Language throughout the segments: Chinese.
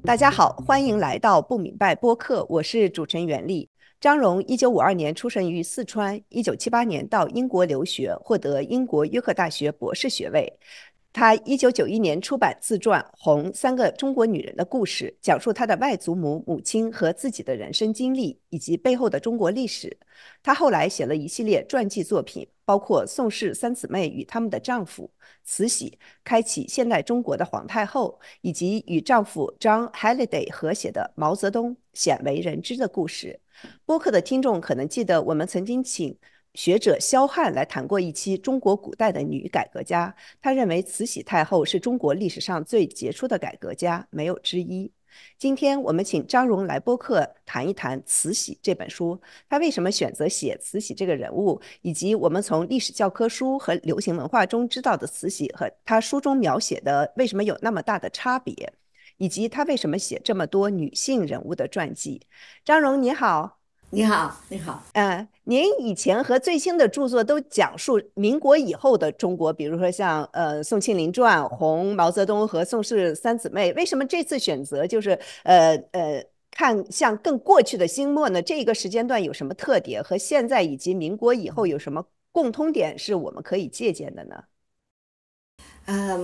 大家好，欢迎来到不明白播客，我是主持人袁丽。张荣1952年出生于四川，1978年到英国留学，获得英国约克大学博士学位。他1991年出版自传《红：三个中国女人的故事》，讲述他的外祖母、母亲和自己的人生经历，以及背后的中国历史。他后来写了一系列传记作品，包括宋氏三姊妹与他们的丈夫、慈禧开启现代中国的皇太后，以及与丈夫 John Halliday 合写的毛泽东鲜为人知的故事。播客的听众可能记得，我们曾经请学者萧汉来谈过一期中国古代的女改革家，他认为慈禧太后是中国历史上最杰出的改革家，没有之一。今天我们请张荣来播客谈一谈慈禧这本书，他为什么选择写慈禧这个人物，以及我们从历史教科书和流行文化中知道的慈禧和他书中描写的为什么有那么大的差别，以及他为什么写这么多女性人物的传记。张荣你好。你好，你好。您以前和最新的著作都讲述民国以后的中国，比如说像《宋庆龄传》《红》毛泽东和宋氏三姊妹，为什么这次选择就是看向更过去的清末呢？这一个时间段有什么特点，和现在以及民国以后有什么共通点是我们可以借鉴的呢？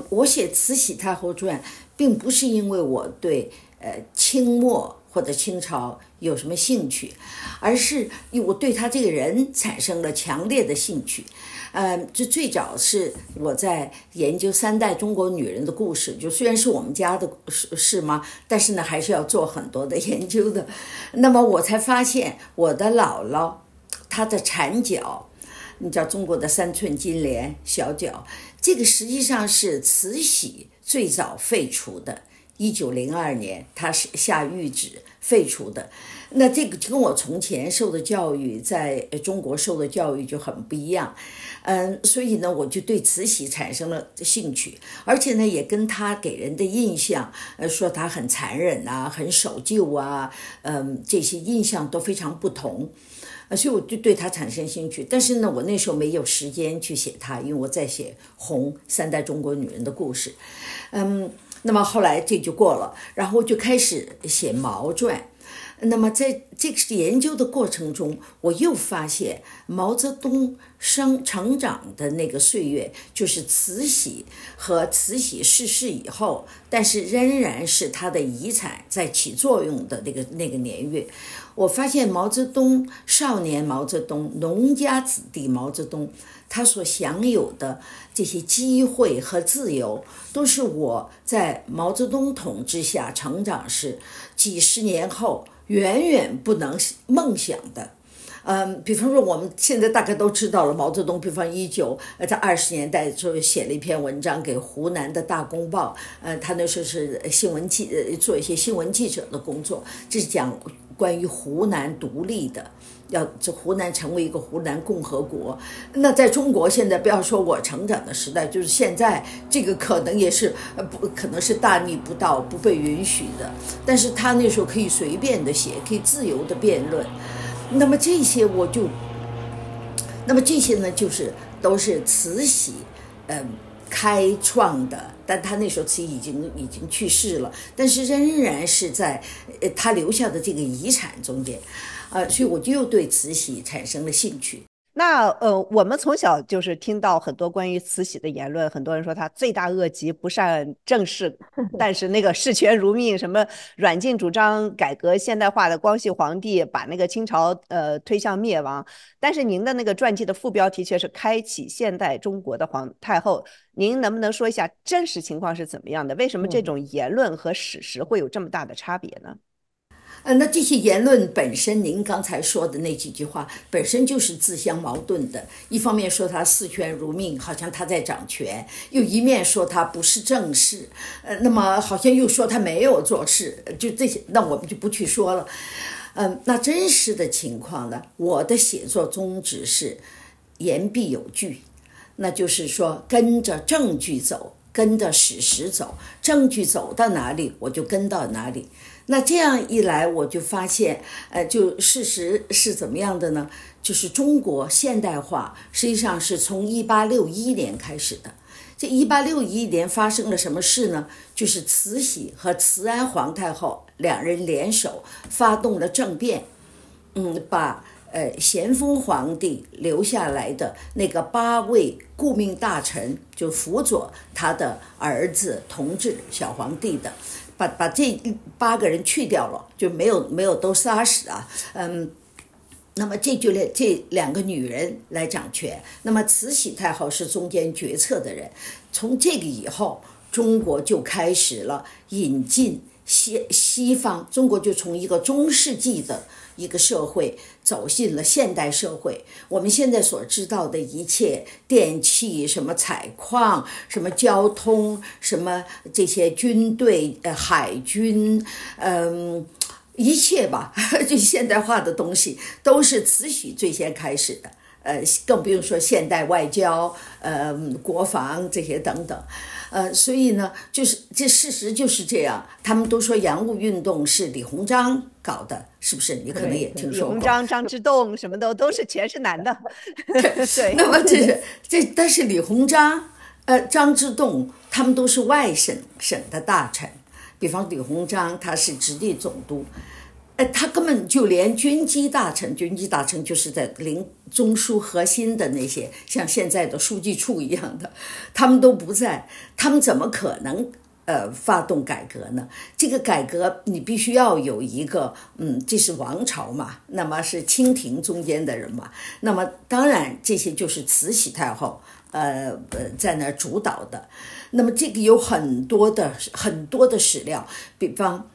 我写慈禧太后传，并不是因为我对清末或者清朝有什么兴趣，而是我对她这个人产生了强烈的兴趣。这最早是我在研究三代中国女人的故事，就虽然是我们家的事嘛，但是呢还是要做很多的研究的。那么我才发现我的姥姥她的缠脚，你知道中国的3寸金莲小脚，这个实际上是慈禧最早废除的，1902年她是下谕旨废除的。那这个跟我从前受的教育，在中国受的教育就很不一样。所以呢我就对慈禧产生了兴趣，而且呢也跟她给人的印象，说她很残忍啊，很守旧啊，这些印象都非常不同。所以我就对他产生兴趣，但是呢我那时候没有时间去写他，因为我在写红三代中国女人的故事。那么后来这就过了，然后就开始写毛传。那么在这个研究的过程中，我又发现毛泽东成长的那个岁月，就是慈禧和慈禧逝世以后，但是仍然是他的遗产在起作用的那个年月。我发现毛泽东少年毛泽东，农家子弟毛泽东，他所享有的这些机会和自由，都是我在毛泽东统治下成长时几十年后远远不能梦想的。比方说我们现在大概都知道了，毛泽东比方在20年代就写了一篇文章给湖南的大公报，他那时候是做一些新闻记者的工作，这是讲关于湖南独立的，这湖南成为一个湖南共和国。那在中国现在不要说我成长的时代，就是现在这个可能也是可能是大逆不道，不被允许的，但是他那时候可以随便的写，可以自由的辩论。那么这些呢都是慈禧开创的，但他那时候慈禧已经去世了，但是仍然是在他留下的这个遗产中间。所以我就又对慈禧产生了兴趣。那我们从小就是听到很多关于慈禧的言论，很多人说她罪大恶极，不善政事，但是那个视权如命，什么软禁主张改革现代化的光绪皇帝，把那个清朝推向灭亡。但是您的那个传记的副标题却是开启现代中国的皇太后，您能不能说一下真实情况是怎么样的？为什么这种言论和史实会有这么大的差别呢？那这些言论本身，您刚才说的那几句话本身就是自相矛盾的。一方面说他视权如命，好像他在掌权；又一面说他不是正事，那么好像又说他没有做事。就这些，那我们就不去说了。那真实的情况呢？我的写作宗旨是言必有据，那就是说跟着证据走，跟着史实走，证据走到哪里我就跟到哪里。那这样一来，我就发现，就事实是怎么样的呢？就是中国现代化实际上是从1861年开始的。这1861年发生了什么事呢？就是慈禧和慈安皇太后两人联手发动了政变，把咸丰皇帝留下来的那个8位顾命大臣，就辅佐他的儿子同治小皇帝的，把这8个人去掉了，就没有都杀死啊。那么这2个女人来掌权，那么慈禧太后是中间决策的人。从这个以后，中国就开始了引进西方，中国就从一个中世纪的一个社会走进了现代社会。我们现在所知道的一切电器，什么采矿，什么交通，什么这些军队、海军，一切吧，这现代化的东西都是慈禧最先开始的。更不用说现代外交，国防这些等等，所以呢，就是这事实就是这样。他们都说洋务运动是李鸿章搞的，是不是？你可能也听说过。李鸿章、张之洞什么的都是全是男的。对。那么但是李鸿章、张之洞他们都是外省的大臣，比方李鸿章他是直隶总督。他根本就连军机大臣就是在中枢核心的那些，像现在的书记处一样的，他们都不在，他们怎么可能发动改革呢？这个改革你必须要有一个这是王朝嘛，那么是清廷中间的人嘛，那么当然这些就是慈禧太后在那主导的。那么这个有很多的史料，比方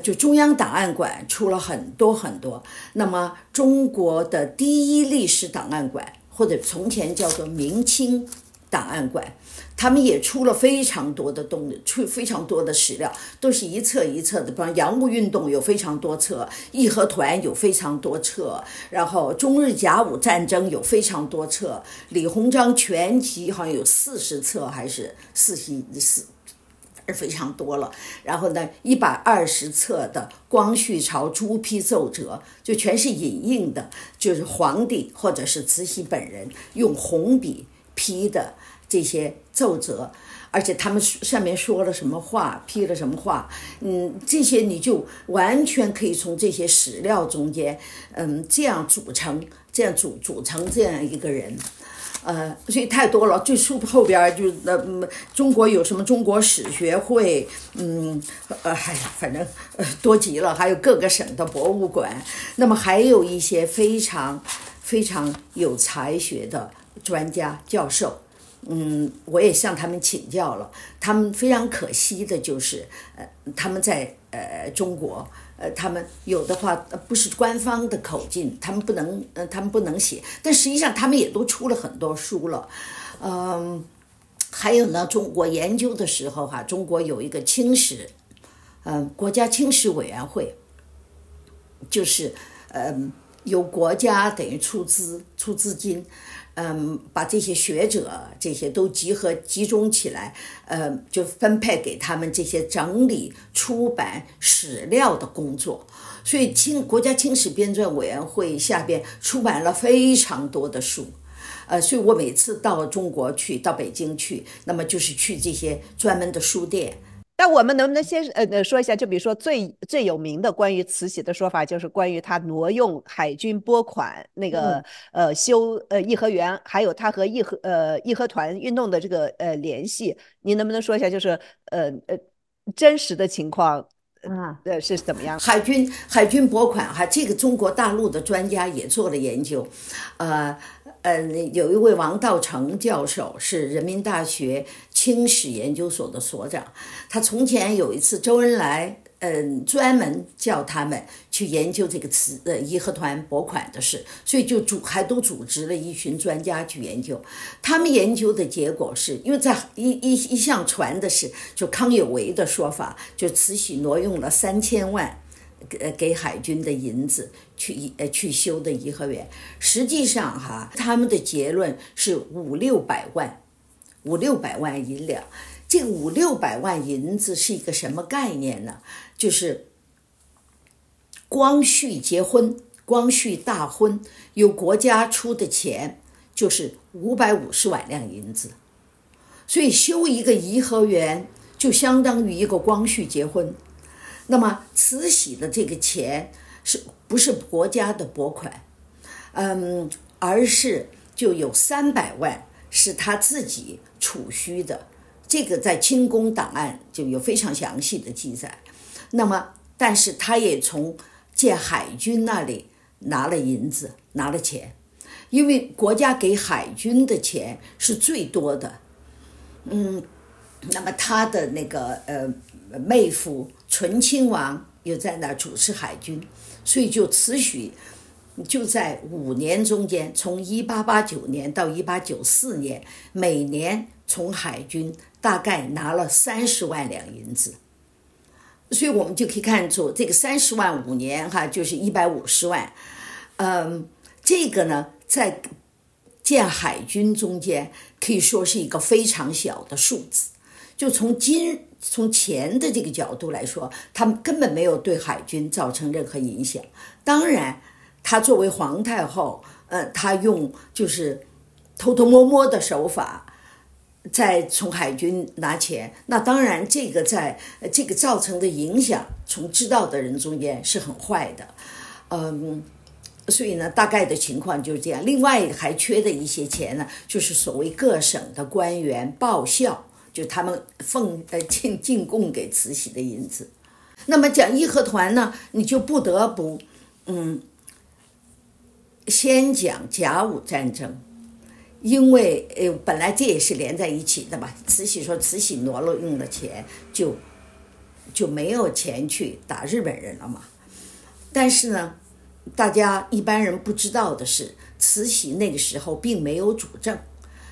就中央档案馆出了很多，那么中国的第一历史档案馆，或者从前叫做明清档案馆，他们也出了非常多的非常多的史料，都是一册一册的。比方洋务运动有非常多册，义和团有非常多册，然后中日甲午战争有非常多册，李鸿章全集好像有40册还是44。非常多了，然后呢，120册的光绪朝朱批奏折，就全是影印的，就是皇帝或者是慈禧本人用红笔批的这些奏折，而且他们上面说了什么话，批了什么话，这些你就完全可以从这些史料中间，这样组成这样一个人。所以太多了，这书后边就中国有什么中国史学会，反正多极了，还有各个省的博物馆，那么还有一些非常非常有才学的专家教授，我也向他们请教了，他们非常可惜的就是，他们在中国。他们有的话不是官方的口径，他们不能写，但实际上他们也都出了很多书了。还有呢，中国研究的时候中国有一个清史，国家清史委员会，就是由国家等于出资金。把这些学者这些都集中起来，就分配给他们这些整理出版史料的工作。所以国家清史编纂委员会下边出版了非常多的书。所以我每次到中国去，到北京去，那么就是去这些专门的书店。那我们能不能先说一下，就比如说最有名的关于慈禧的说法，就是关于他挪用海军拨款那个修颐和园，还有他和义和团运动的这个联系，您能不能说一下，就是真实的情况是怎么样？海军拨款这个中国大陆的专家也做了研究，有一位王道成教授是人民大学清史研究所的所长，他从前有一次周恩来专门叫他们去研究这个义和团拨款的事，所以还都组织了一群专家去研究。他们研究的结果是，因为在一向传的是就康有为的说法，就慈禧挪用了3000万给海军的银子去修的颐和园，实际上他们的结论是500-600万银两。这个500-600万银子是一个什么概念呢？就是光绪结婚，光绪大婚，由国家出的钱就是550万两银子。所以修一个颐和园就相当于一个光绪结婚。那么慈禧的这个钱是不是国家的拨款？而是就有300万是他自己储蓄的，这个在清宫档案就有非常详细的记载。那么但是他也从建海军那里拿了银子，拿了钱，因为国家给海军的钱是最多的。那么他的那个妹夫醇亲王又在那主持海军，所以就慈禧就在5年中间，从1889年到1894年，每年从海军大概拿了30万两银子。所以我们就可以看出这个30万5年就是150万。这个呢在建海军中间可以说是一个非常小的数字，就从钱的这个角度来说，他们根本没有对海军造成任何影响。当然他作为皇太后，他用就是偷偷摸摸的手法再从海军拿钱，那当然这个在这个造成的影响，从知道的人中间是很坏的。所以呢大概的情况就是这样。另外还缺的一些钱呢，就是所谓各省的官员报效，就他们进贡给慈禧的银子。那么讲义和团呢，你就不得不先讲甲午战争，因为本来这也是连在一起的嘛。慈禧说慈禧挪用了钱，就没有钱去打日本人了嘛。但是呢大家一般人不知道的是，慈禧那个时候并没有主政。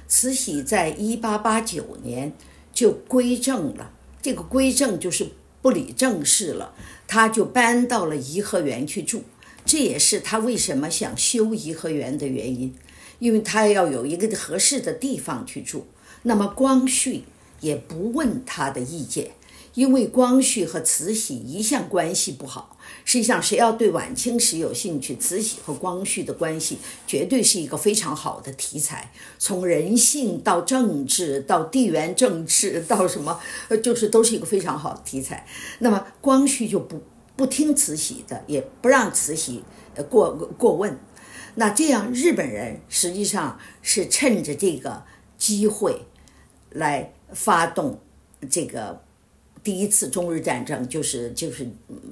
慈禧在1889年就归政了，这个归政就是不理政事了，他就搬到了颐和园去住。这也是他为什么想修颐和园的原因，因为他要有一个合适的地方去住。那么光绪也不问他的意见，因为光绪和慈禧一向关系不好。实际上谁要对晚清史有兴趣，慈禧和光绪的关系绝对是一个非常好的题材，从人性到政治到地缘政治到什么，就是都是一个非常好的题材。那么光绪就不听慈禧的，也不让慈禧过问。那这样日本人实际上是趁着这个机会来发动这个第一次中日战争，就是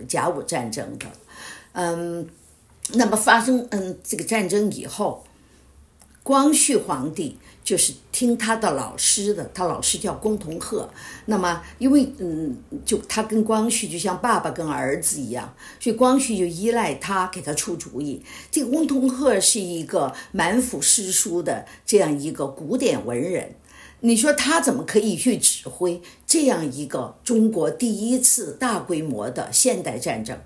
甲午战争的。那么发生这个战争以后，光绪皇帝就是听他的老师的，他老师叫龚同鹤。那么因为就他跟光绪就像爸爸跟儿子一样，所以光绪就依赖他给他出主意。这个龚同鹤是一个满腹诗书的这样一个古典文人，你说他怎么可以去指挥这样一个中国第一次大规模的现代战争？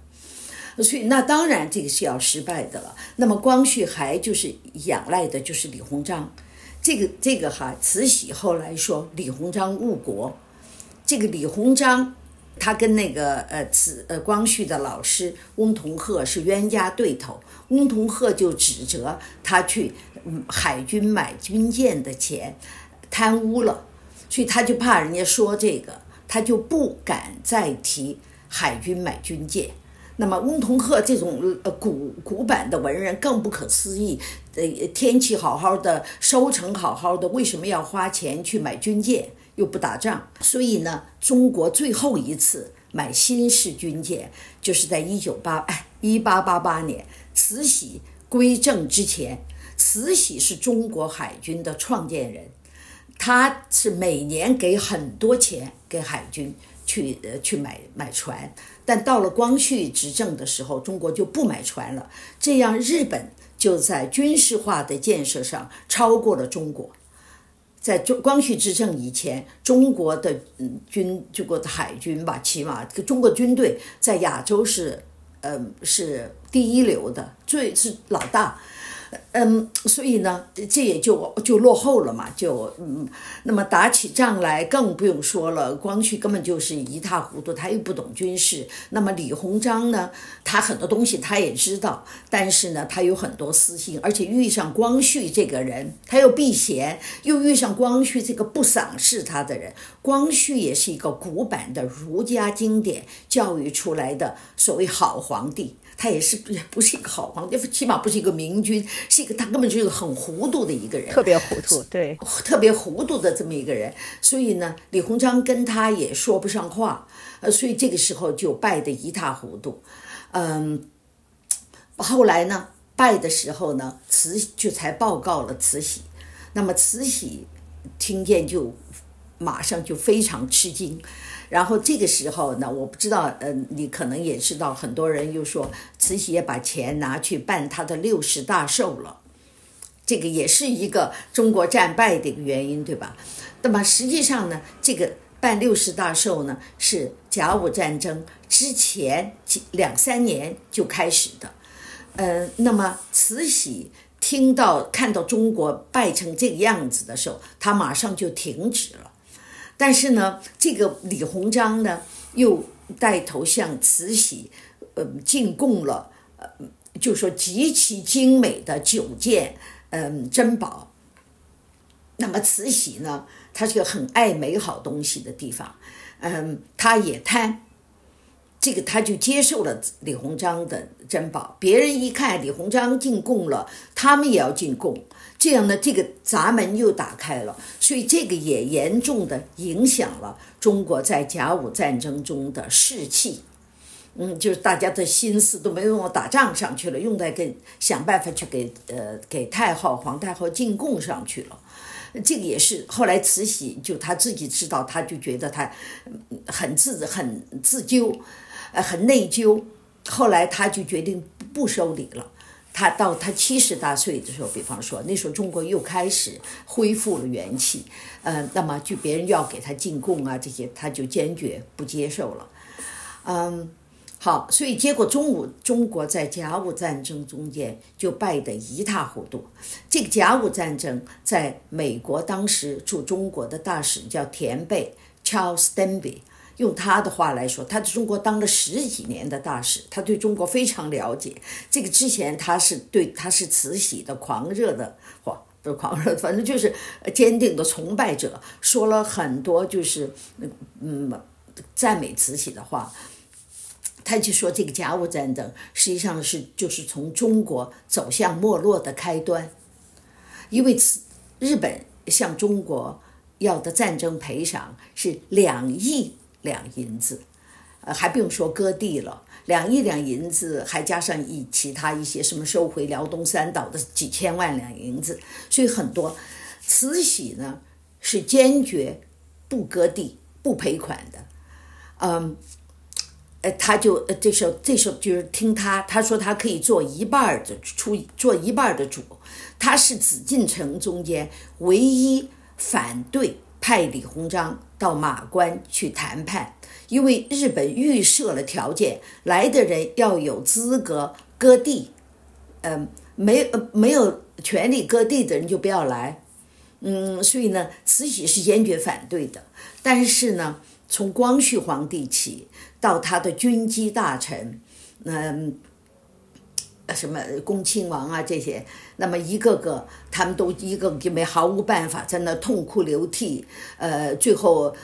所以那当然这个是要失败的了。那么光绪还就是仰赖的就是李鸿章，这个慈禧后来说李鸿章误国。这个李鸿章他跟那个光绪的老师翁同龢是冤家对头，翁同龢就指责他去海军买军舰的钱贪污了，所以他就怕人家说这个，他就不敢再提海军买军舰。那么翁同龢这种古板的文人更不可思议，天气好好的，收成好好的，为什么要花钱去买军舰，又不打仗？所以呢，中国最后一次买新式军舰就是在1888年慈禧归政之前。慈禧是中国海军的创建人，他是每年给很多钱给海军去买船，但到了光绪执政的时候，中国就不买船了，这样日本就在军事化的建设上超过了中国。在光绪执政以前，中国的海军吧，起码中国军队在亚洲是第一流的，是老大。所以呢，这也就落后了嘛，那么打起仗来更不用说了，光绪根本就是一塌糊涂，他又不懂军事。那么李鸿章呢，他很多东西他也知道，但是呢，他有很多私心，而且遇上光绪这个人，他又避嫌，又遇上光绪这个不赏识他的人。光绪也是一个古板的儒家经典教育出来的所谓好皇帝。他也不是一个好皇帝，起码不是一个明君，他根本就是一个很糊涂的一个人，特别糊涂，对，特别糊涂的这么一个人。所以呢，李鸿章跟他也说不上话，所以这个时候就败得一塌糊涂。后来呢，败的时候呢，慈就才报告了慈禧，那么慈禧听见就马上就非常吃惊。然后这个时候呢，我不知道，你可能也知道，很多人又说慈禧也把钱拿去办他的60大寿了，这个也是一个中国战败的一个原因，对吧？那么实际上呢，这个办60大寿呢，是甲午战争之前2-3年就开始的。那么慈禧看到中国败成这个样子的时候，他马上就停止了。但是呢，这个李鸿章呢，又带头向慈禧，进贡了，就说极其精美的9件，珍宝。那么慈禧呢，她是个很爱美好东西的地方，她也贪，这个他就接受了李鸿章的珍宝。别人一看李鸿章进贡了，他们也要进贡。这样呢，这个闸门又打开了，所以这个也严重的影响了中国在甲午战争中的士气。就是大家的心思都没用到打仗上去了，用在想办法去给皇太后进贡上去了。这个也是后来慈禧就她自己知道，她就觉得她很自纠，很内疚。后来她就决定不收礼了。他到他70大岁的时候，比方说那时候中国又开始恢复了元气，那么就别人要给他进贡啊，这些他就坚决不接受了。好，所以结果中国在甲午战争中间就败得一塌糊涂。这个甲午战争在美国当时驻中国的大使叫田贝 Charles Denby，用他的话来说，他在中国当了10几年的大使，他对中国非常了解。这个之前他是慈禧的狂热的，不是狂热，反正就是坚定的崇拜者，说了很多就是赞美慈禧的话。他就说这个甲午战争实际上就是从中国走向没落的开端，因为日本向中国要的战争赔偿是2亿两银子，还不用说割地了，2亿两银子，还加上其他一些什么收回辽东3岛的几千万两银子，所以很多。慈禧呢是坚决不割地、不赔款的，他就这时候就是听他说他可以做一半的主，他是紫禁城中间唯一反对派李鸿章到马关去谈判，因为日本预设了条件，来的人要有资格割地，没有权利割地的人就不要来，所以呢，慈禧是坚决反对的。但是呢，从光绪皇帝起到他的军机大臣，什么恭亲王啊这些，那么一个个他们都一个个毫无办法，在那痛哭流涕，最后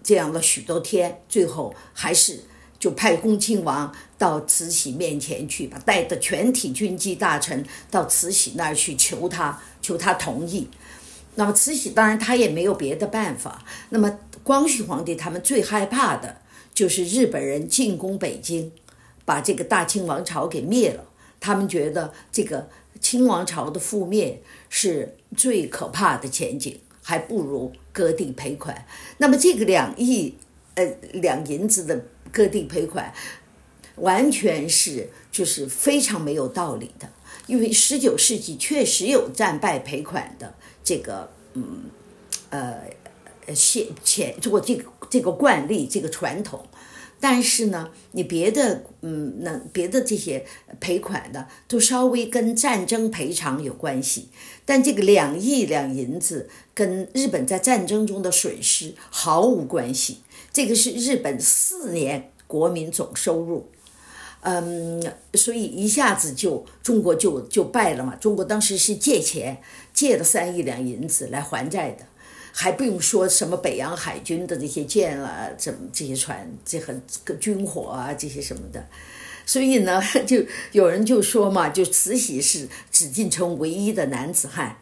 这样了许多天，最后还是就派恭亲王到慈禧面前去，把带着全体军机大臣到慈禧那儿去求他同意。那么慈禧当然他也没有别的办法。那么光绪皇帝他们最害怕的就是日本人进攻北京，把这个大清王朝给灭了。他们觉得这个清王朝的覆灭是最可怕的前景，还不如割地赔款。那么这个2亿两银子的割地赔款，完全是就是非常没有道理的。因为19世纪确实有战败赔款的这个做这个惯例，这个传统。但是呢，你别的别的这些赔款的都稍微跟战争赔偿有关系，但这个2亿两银子跟日本在战争中的损失毫无关系。这个是日本4年国民总收入。所以一下子中国就败了嘛。中国当时是借钱，借了3亿两银子来还债的，还不用说什么北洋海军的这些舰啊，这些船，这个军火啊，这些什么的。所以呢，就有人就说嘛，就慈禧是紫禁城唯一的男子汉。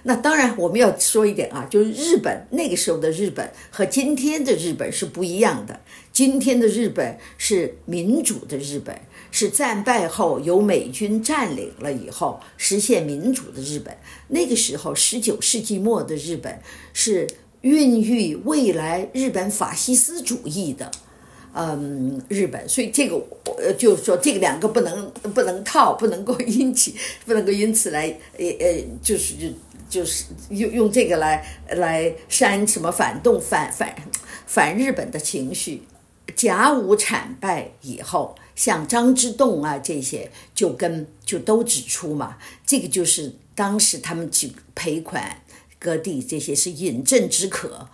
那当然我们要说一点啊，就是日本那个时候的日本和今天的日本是不一样的。今天的日本是民主的日本，是战败后由美军占领了以后实现民主的日本。那个时候19世纪末的日本是孕育未来日本法西斯主义的日本。所以这个就是说这个2个不能套，不能够因此来就是用这个来煽什么反动反日本的情绪。甲午惨败以后，像张之洞啊这些就都指出嘛，这个就是当时他们去赔款割地这些是饮鸩止渴，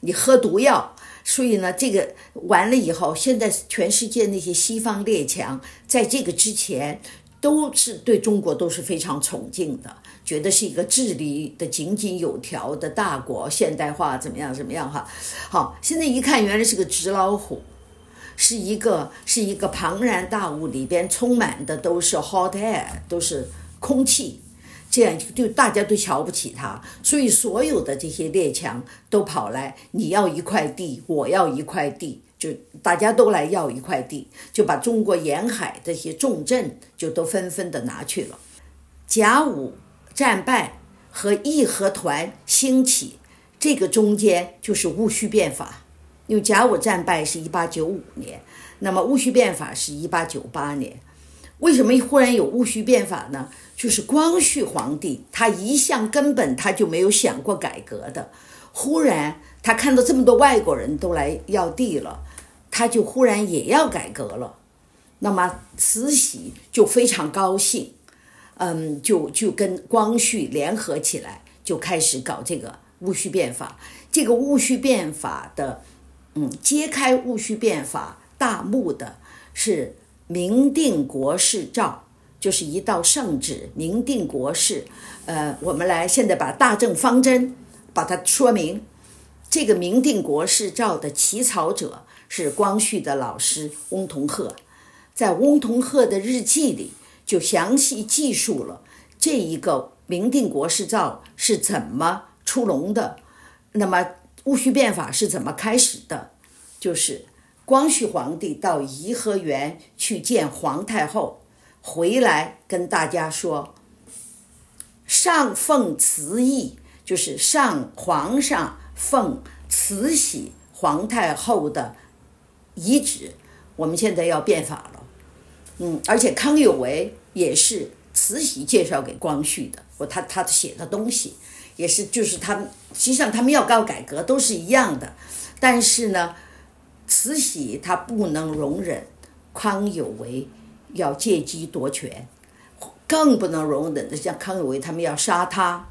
你喝毒药。所以呢，这个完了以后，现在全世界那些西方列强在这个之前都是对中国都是非常崇敬的，觉得是一个治理的井井有条的大国，现代化怎么样哈。好，现在一看原来是个纸老虎，是一个庞然大物，里边充满的都是 hot air， 都是空气，这样就大家都瞧不起他。所以所有的这些列强都跑来，你要一块地，我要一块地，就大家都来要一块地，就把中国沿海这些重镇就都纷纷的拿去了。甲午战败和义和团兴起，这个中间就是戊戌变法。因为甲午战败是1895年，那么戊戌变法是1898年。为什么忽然有戊戌变法呢？就是光绪皇帝他一向根本他就没有想过改革的，忽然他看到这么多外国人都来要地了，他就忽然也要改革了。那么慈禧就非常高兴，就跟光绪联合起来，就开始搞这个戊戌变法。这个戊戌变法的揭开戊戌变法大幕的是明定国事诏，就是一道圣旨，明定国事。我们来现在把大政方针把它说明。这个明定国事诏的起草者是光绪的老师翁同龢，在翁同龢的日记里就详细记述了这一个明定国事诏是怎么出笼的。那么戊戌变法是怎么开始的？就是光绪皇帝到颐和园去见皇太后，回来跟大家说，上奉慈禧，就是皇上奉慈禧皇太后的遗旨，我们现在要变法了。而且康有为也是慈禧介绍给光绪的，他写的东西也是，就是他们实际上他们要搞改革都是一样的，但是呢，慈禧她不能容忍康有为要借机夺权，更不能容忍的像康有为他们要杀他，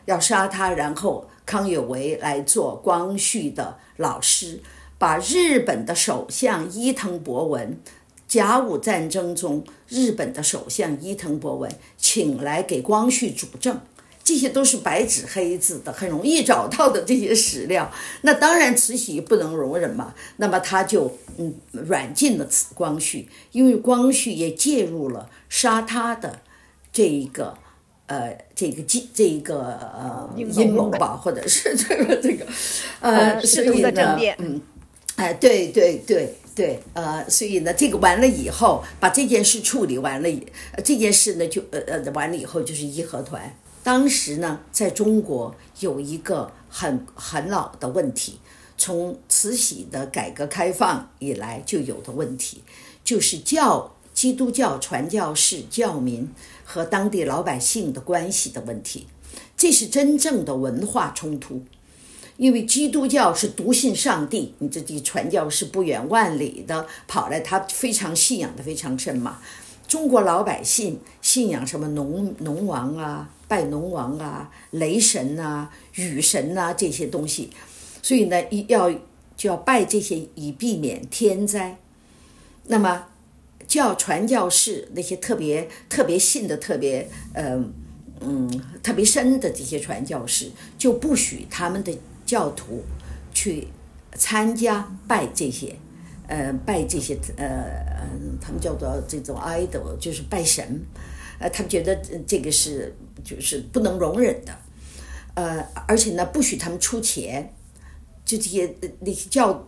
然后康有为来做光绪的老师，把日本的首相伊藤博文，甲午战争中日本的首相伊藤博文请来给光绪主政。这些都是白纸黑字的，很容易找到的这些史料。那当然慈禧不能容忍嘛，那么他就软禁了光绪，因为光绪也介入了杀他的这一个阴谋吧，或者是这个仕途的政变。对，所以呢，这个完了以后，把这件事处理完了，这件事呢就完了以后就是义和团。当时呢，在中国有一个很老的问题，从慈禧的改革开放以来就有的问题，就是基督教传教士教民和当地老百姓的关系的问题，这是真正的文化冲突。因为基督教是笃信上帝，你这传教士不远万里的跑来，他非常信仰的非常深嘛。中国老百姓信仰什么农王啊、拜农王啊、雷神啊、雨神啊这些东西，所以呢就要拜这些以避免天灾。那么传教士那些特别信的特别深的这些传教士，就不许他们的教徒去参加拜这些他们叫做这种 idol， 就是拜神，他们觉得这个就是不能容忍的，而且呢不许他们出钱。就这些那些就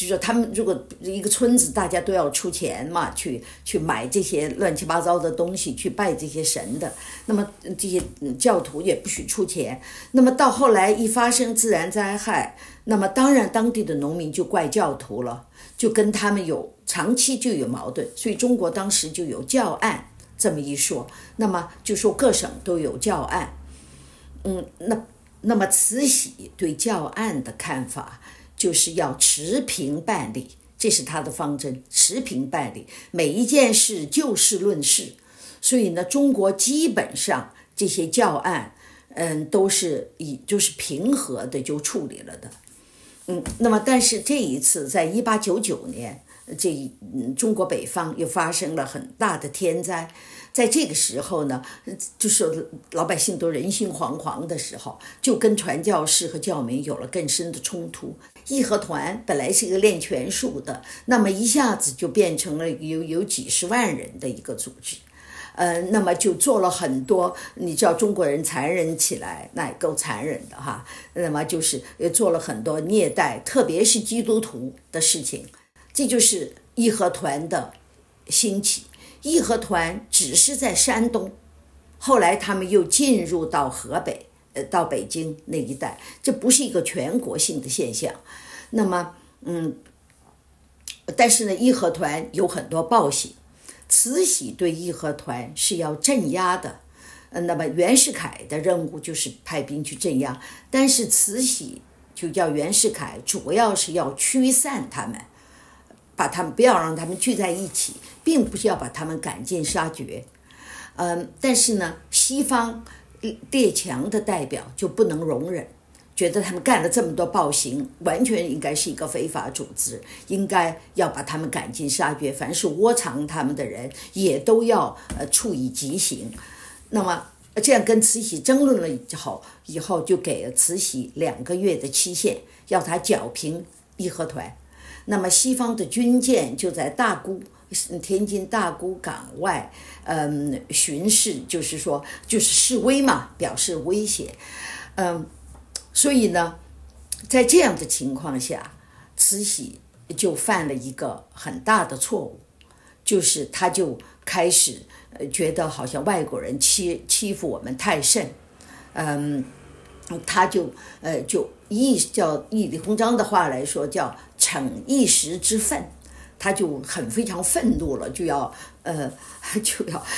说他们如果一个村子大家都要出钱嘛，去买这些乱七八糟的东西，去拜这些神的，那么这些教徒也不许出钱。那么到后来一发生自然灾害，那么当然当地的农民就怪教徒了，就跟他们长期就有矛盾，所以中国当时就有教案这么一说，那么就说各省都有教案。那么慈禧对教案的看法就是要持平办理，这是他的方针，持平办理，每一件事就事论事。所以呢，中国基本上这些教案都是就是平和的就处理了的。那么但是这一次在1899年，中国北方又发生了很大的天灾，在这个时候呢，就是老百姓都人心惶惶的时候，就跟传教士和教民有了更深的冲突。义和团本来是一个练拳术的，那么一下子就变成了有几十万人的一个组织。那么就做了很多，你知道中国人残忍起来那也够残忍的哈。那么就是做了很多虐待特别是基督徒的事情，这就是义和团的兴起。义和团只是在山东，后来他们又进入到河北，到北京那一带，这不是一个全国性的现象。那么但是呢，义和团有很多报喜，慈禧对义和团是要镇压的，那么袁世凯的任务就是派兵去镇压，但是慈禧就叫袁世凯主要是要驱散他们，把他们不要让他们聚在一起，并不是要把他们赶尽杀绝。但是呢，西方列强的代表就不能容忍，觉得他们干了这么多暴行，完全应该是一个非法组织，应该要把他们赶尽杀绝，凡是窝藏他们的人也都要处以极刑。那么这样跟慈禧争论了以后就给了慈禧2个月的期限，要他剿平义和团。那么西方的军舰就在天津大沽港外巡视，就是示威嘛，表示威胁。所以呢，在这样的情况下，慈禧就犯了一个很大的错误，就是他就开始觉得好像外国人欺负我们太甚，他就叫李鸿章的话来说叫逞一时之愤，他就非常愤怒了，就要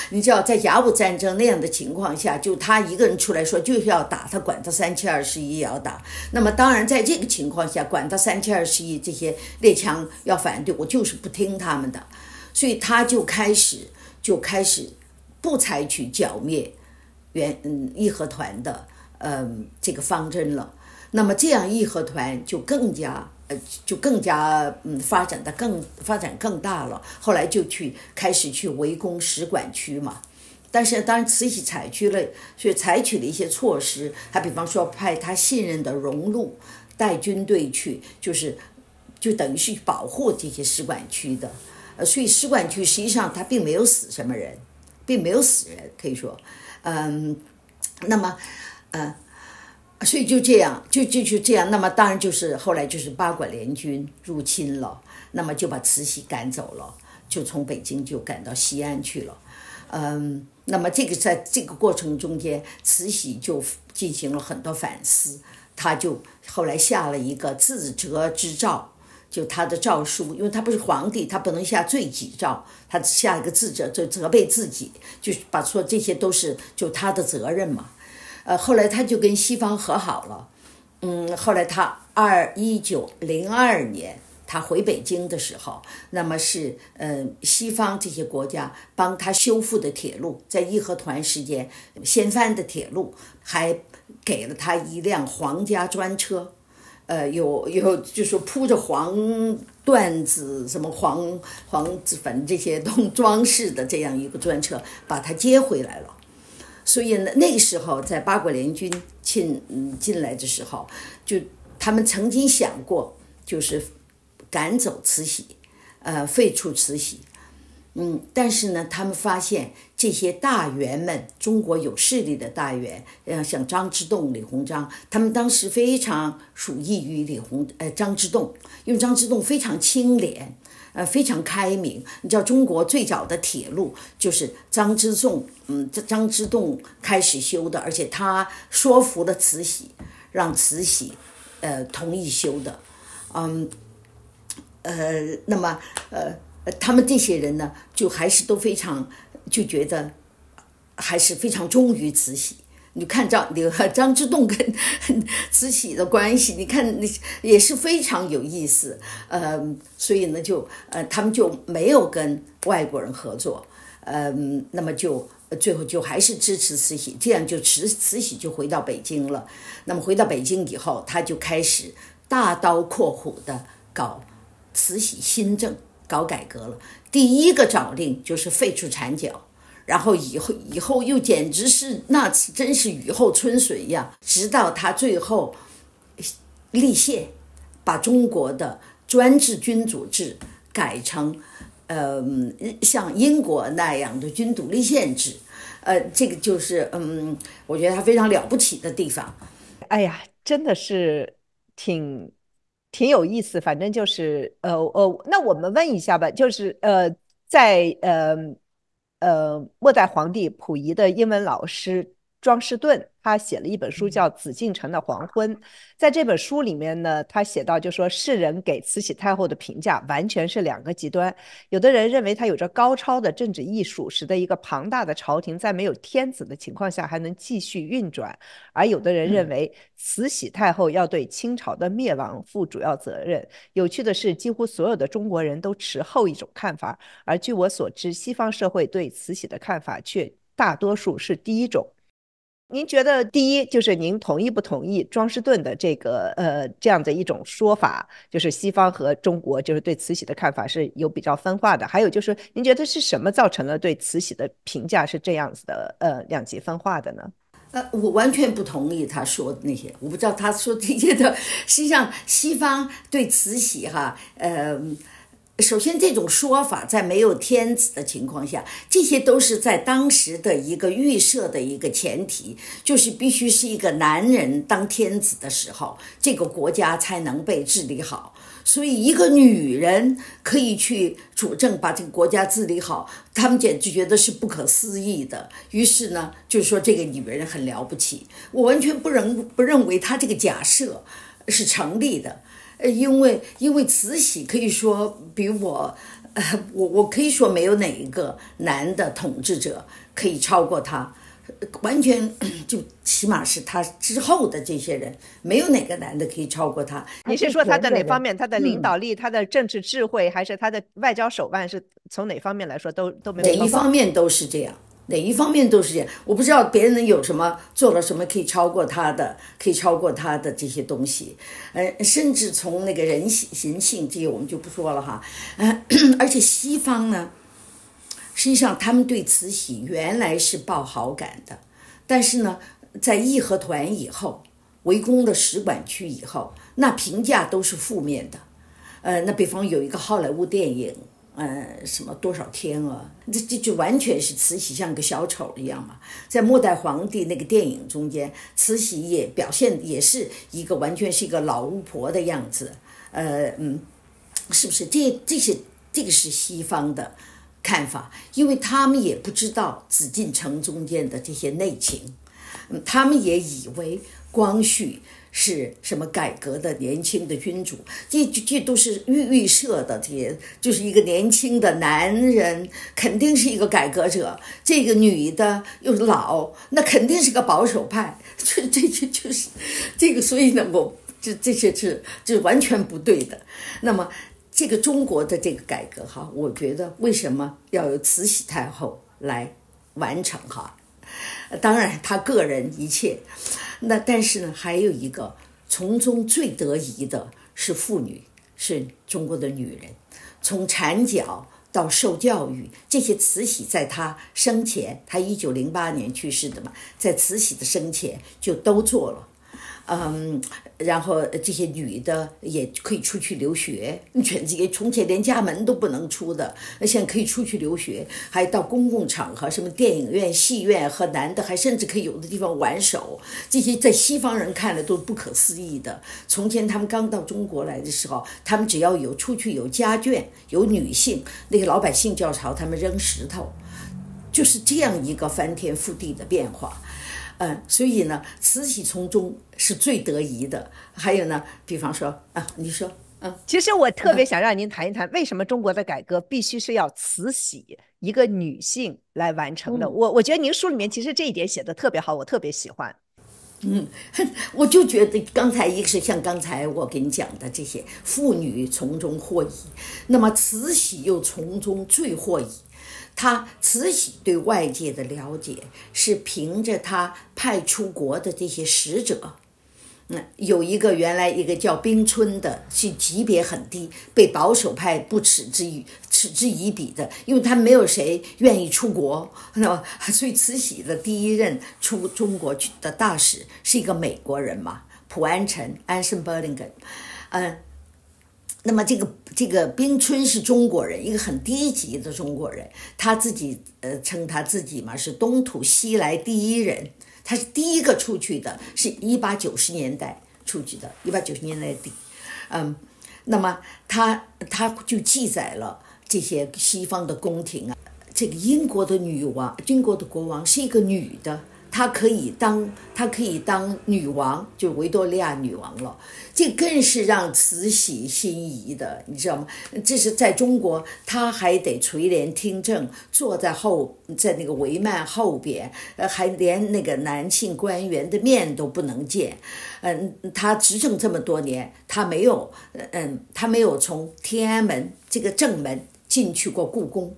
你知道在甲午战争那样的情况下，就他一个人出来说就是要打他，管他3721也要打。那么当然在这个情况下，管他3721这些列强要反对，我就是不听他们的，所以他就开始不采取剿灭义和团的这个方针了。那么这样义和团就更加发展更大了。后来就开始去围攻使馆区嘛。但是当然慈禧采取了一些措施，他比方说派他信任的荣禄带军队去，就等于是保护这些使馆区的。所以使馆区实际上他并没有死什么人，并没有死人，可以说，那么所以就这样，就这样。那么当然就是后来就是八国联军入侵了，那么就把慈禧赶走了，就从北京就赶到西安去了。那么在这个过程中间，慈禧就进行了很多反思，他就后来下了一个自责之诏，就他的诏书，因为他不是皇帝，他不能下罪己诏，他下一个自责，就责备自己，就是把说这些都是就他的责任嘛。后来他就跟西方和好了，后来他1902年他回北京的时候，那么是西方这些国家帮他修复的铁路，在义和团时间掀翻的铁路，还给了他一辆皇家专车，有就是铺着黄缎子什么黄子粉这些装饰的这样一个专车，把他接回来了。所以呢，那个时候在八国联军进来的时候，就他们曾经想过，就是赶走慈禧，废除慈禧。但是呢，他们发现这些大员们，中国有势力的大员，像张之洞、李鸿章，他们当时非常属意于张之洞，因为张之洞非常清廉，非常开明。你知道，中国最早的铁路就是张之洞开始修的，而且他说服了慈禧，让慈禧同意修的。那么他们这些人呢，就还是都非常就觉得还是非常忠于慈禧。你看张之洞跟慈禧的关系，你看也是非常有意思。所以呢，他们就没有跟外国人合作。那么就最后就还是支持慈禧，这样就慈禧就回到北京了。那么回到北京以后，他就开始大刀阔斧的搞慈禧新政，搞改革了。第一个诏令就是废除产缴，然后以后又简直是那次真是雨后春笋一样，直到他最后立宪，把中国的专制君主制改成像英国那样的君主立宪制。这个就是我觉得他非常了不起的地方。哎呀，真的是挺有意思。反正就是那我们问一下吧，就是在末代皇帝溥仪的英文老师庄士敦，他写了一本书叫《紫禁城的黄昏》。在这本书里面呢，他写到就说世人给慈禧太后的评价完全是两个极端。有的人认为她有着高超的政治艺术，使得一个庞大的朝廷在没有天子的情况下还能继续运转，而有的人认为慈禧太后要对清朝的灭亡负主要责任。有趣的是，几乎所有的中国人都持后一种看法，而据我所知，西方社会对慈禧的看法却大多数是第一种。您觉得第一就是您同意不同意庄士敦的这样的一种说法，就是西方和中国就是对慈禧的看法是有比较分化的？还有就是您觉得是什么造成了对慈禧的评价是这样子的两极分化的呢？我完全不同意他说的那些，我不知道他说这些的。实际上，西方对慈禧首先这种说法在没有天子的情况下，这些都是在当时的一个预设的一个前提，就是必须是一个男人当天子的时候，这个国家才能被治理好。所以一个女人可以去主政，把这个国家治理好，他们简直觉得是不可思议的。于是呢，就是说这个女人很了不起。我完全不认为她这个假设是成立的。因为慈禧可以说比我可以说没有哪一个男的统治者可以超过他，完全就起码是他之后的这些人，没有哪个男的可以超过他。你是说他的哪方面？他的领导力、他的政治智慧，还是他的外交手腕？是从哪方面来说都没有？哪一方面都是这样。哪一方面都是这样，我不知道别人有什么做了什么可以超过他的这些东西，甚至从那个人性这些我们就不说了哈，而且西方呢，实际上他们对慈禧原来是抱好感的，但是呢，在义和团以后，围攻了使馆区以后，那评价都是负面的，那比方有一个好莱坞电影。什么多少天啊？这就完全是慈禧像个小丑一样嘛。在末代皇帝那个电影中间，慈禧也表现也是一个完全是一个老巫婆的样子。是不是？这个是西方的看法，因为他们也不知道紫禁城中间的这些内情，他们也以为光绪是什么改革的年轻的君主，这都是预设的，这些就是一个年轻的男人肯定是一个改革者，这个女的又老，那肯定是个保守派，这就是这个。所以呢，这完全不对的。那么这个中国的这个改革哈，我觉得为什么要由慈禧太后来完成哈？当然她个人一切，那但是呢，还有一个从中最得益的是妇女，是中国的女人，从产脚到受教育，这些慈禧在她生前，她1908年去世的嘛，在慈禧的生前就都做了。然后这些女的也可以出去留学，全世界从前连家门都不能出的，现在可以出去留学，还到公共场合，什么电影院、戏院，和男的还甚至可以有的地方玩手，这些在西方人看来都不可思议的。从前他们刚到中国来的时候，他们只要有出去有家眷有女性，那个老百姓就要朝他们扔石头，就是这样一个翻天覆地的变化。所以呢，慈禧从中是最得宜的。还有呢，比方说你说，其实我特别想让您谈一谈，为什么中国的改革必须是要慈禧一个女性来完成的？我觉得您书里面其实这一点写的特别好，我特别喜欢。我就觉得刚才一个是像刚才我给你讲的这些妇女从中获益，那么慈禧又从中最获益。慈禧对外界的了解是凭着她派出国的这些使者，有一个原来一个叫冰春的，是级别很低，被保守派不嗤之以鼻的，因为他没有谁愿意出国，所以慈禧的第一任出中国的大使是一个美国人嘛，普安臣 Anson Burlingame。那么这个冰春是中国人，一个很低级的中国人，他自己称他自己嘛是东土西来第一人，他是第一个出去的，是1890年代出去的，1890年代底。那么他就记载了这些西方的宫廷啊，这个英国的国王是一个女的。她可以当女王，就维多利亚女王了。这更是让慈禧心仪的，你知道吗？这是在中国，她还得垂帘听政，坐在那个帷幔后边，还连那个男性官员的面都不能见。她执政这么多年，她没有从天安门这个正门进去过故宫。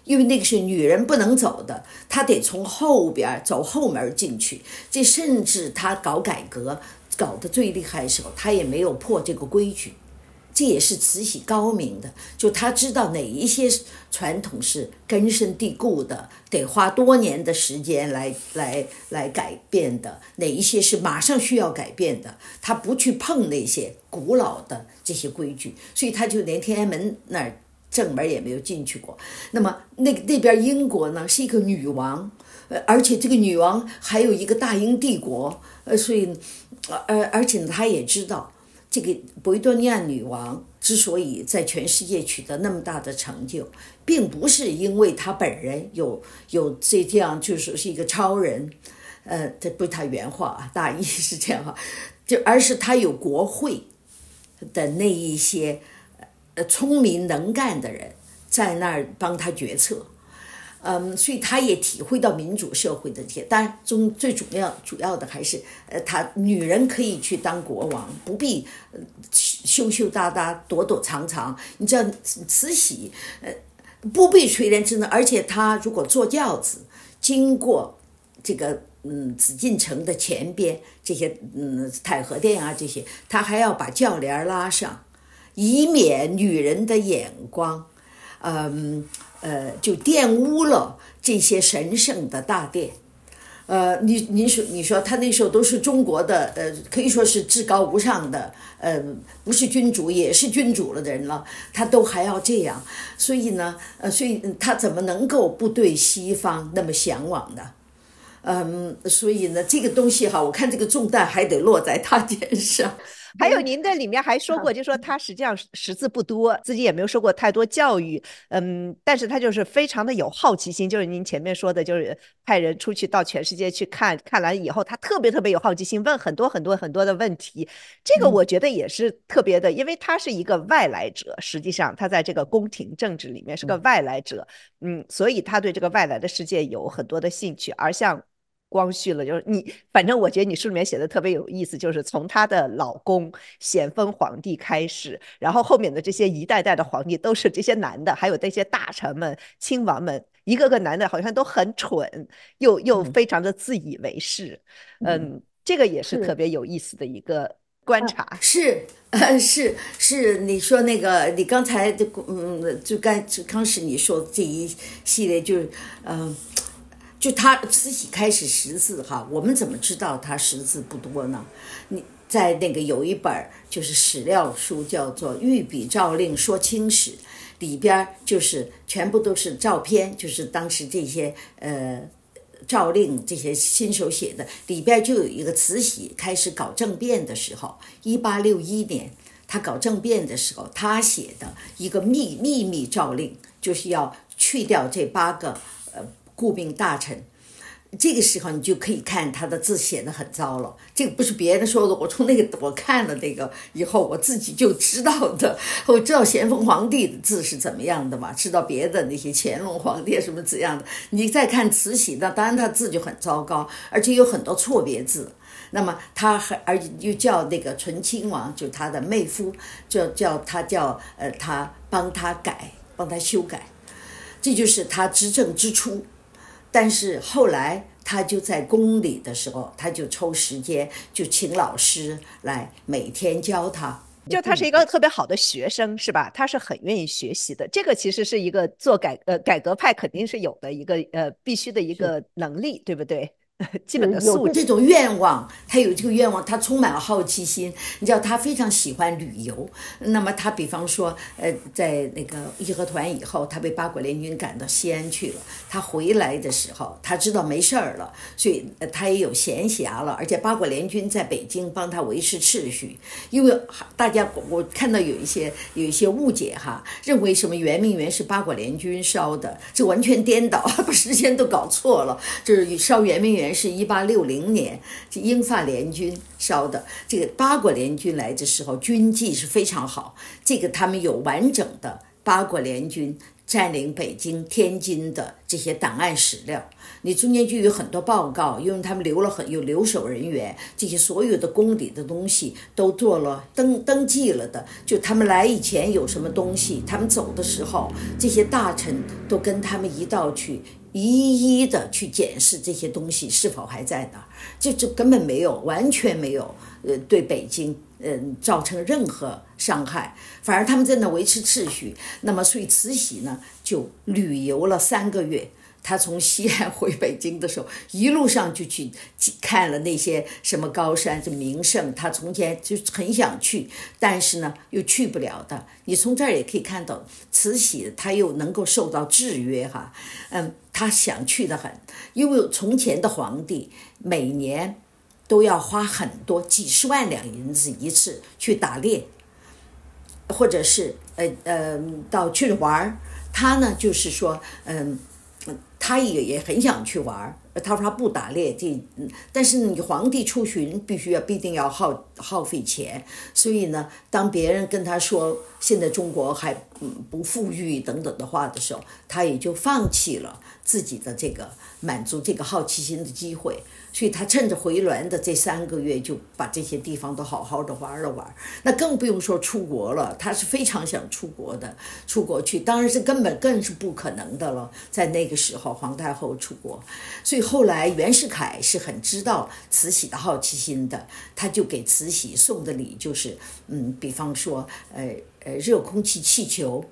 因为那个是女人不能走的，她得从后边走后门进去。这甚至她搞改革搞得最厉害的时候，她也没有破这个规矩。这也是慈禧高明的，就她知道哪一些传统是根深蒂固的，得花多年的时间来改变的，哪一些是马上需要改变的，她不去碰那些古老的这些规矩，所以她就连天安门那儿正门也没有进去过。那么那边英国呢是一个女王，而且这个女王还有一个大英帝国，所以而且呢她也知道这个维多利亚女王之所以在全世界取得那么大的成就，并不是因为她本人有这样就是一个超人，这不是她原话啊，大意是这样哈，而是她有国会的那一些聪明能干的人在那儿帮他决策，所以他也体会到民主社会的这些。当然最主要的还是他女人可以去当国王，不必羞羞答答躲躲藏藏。你知道慈禧不必垂帘听政，而且他如果坐轿子经过这个紫禁城的前边这些太和殿啊这些，他还要把轿帘拉上，以免女人的眼光就玷污了这些神圣的大殿。你说他那时候都是中国的可以说是至高无上的不是君主也是君主了的人了，他都还要这样，所以呢所以他怎么能够不对西方那么向往呢？所以呢这个东西哈，我看这个重担还得落在他肩上。还有您的里面还说过，就说他实际上识字不多，自己也没有受过太多教育，但是他就是非常的有好奇心，就是您前面说的，就是派人出去到全世界去看完以后，他特别有好奇心，问很多的问题。这个我觉得也是特别的，因为他是一个外来者，实际上他在这个宫廷政治里面是个外来者，所以他对这个外来的世界有很多的兴趣，而像光绪了，就是你，反正我觉得你书里面写的特别有意思，就是从她的老公咸丰皇帝开始，然后后面的这些一代代的皇帝都是这些男的，还有那些大臣们、亲王们，一个个男的好像都很蠢，又嗯非常的自以为是。嗯，这个也是特是。别有意思的一个观察。是，是，你说那个，你刚才就刚是你说这一系列，就是就他慈禧开始识字哈，我们怎么知道他识字不多呢？你在那个有一本就是史料书叫做《御笔诏令说清史》，里边就是全部都是照片，就是当时这些诏令这些亲手写的，里边就有一个慈禧开始搞政变的时候，1861年他搞政变的时候，他写的一个秘密诏令，就是要去掉这8个顾命大臣。这个时候你就可以看他的字写得很糟了，这个不是别人说的，我从那个我看了那个以后，我自己就知道的。我知道咸丰皇帝的字是怎么样的嘛，知道别的那些乾隆皇帝什么怎样的。你再看慈禧，那当然他字就很糟糕，而且有很多错别字。那么他而且又叫那个醇亲王，就他的妹夫，叫他帮他改，帮他修改，这就是他执政之初。但是后来他就在宫里的时候，他就抽时间就请老师来每天教他。就他是一个特别好的学生，是吧？他是很愿意学习的。这个其实是一个做改革派肯定是有的一个必须的一个能力，对不对？基本的素质。有这种愿望，他有这个愿望，他充满了好奇心。你知道，他非常喜欢旅游。那么他比方说，在那个义和团以后，他被八国联军赶到西安去了。他回来的时候，他知道没事儿了，所以他也有闲暇了。而且八国联军在北京帮他维持秩序，因为大家我看到有一些误解哈，认为什么圆明园是八国联军烧的，这完全颠倒，把时间都搞错了。就是烧圆明园是1860年，这英法联军烧的。这个八国联军来的时候，军纪是非常好，这个他们有完整的八国联军占领北京、天津的这些档案史料。你中间就有很多报告，因为他们有留守人员，这些所有的宫里的东西都做了登记了的。就他们来以前有什么东西，他们走的时候，这些大臣都跟他们一道去一一的去检视这些东西是否还在那儿。这根本没有，完全没有对北京造成任何伤害，反而他们在那维持秩序。那么所以慈禧呢就旅游了3个月。他从西安回北京的时候，一路上就去看了那些什么高山、这名胜，他从前就很想去，但是呢又去不了的。你从这儿也可以看到，慈禧他又能够受到制约哈，他想去的很，因为从前的皇帝每年都要花很多几十万两银子一次去打猎，或者是到去玩。他呢就是说他也很想去玩，他说他不打猎，但是你皇帝出巡必定要耗费钱，所以呢，当别人跟他说现在中国还不富裕等等的话的时候，他也就放弃了自己的这个满足这个好奇心的机会。所以他趁着回銮的这3个月，就把这些地方都好好的玩了玩。那更不用说出国了，他是非常想出国的，出国去，当然是更是不可能的了。在那个时候，皇太后出国，所以后来袁世凯是很知道慈禧的好奇心的，他就给慈禧送的礼就是，比方说，热空气气球。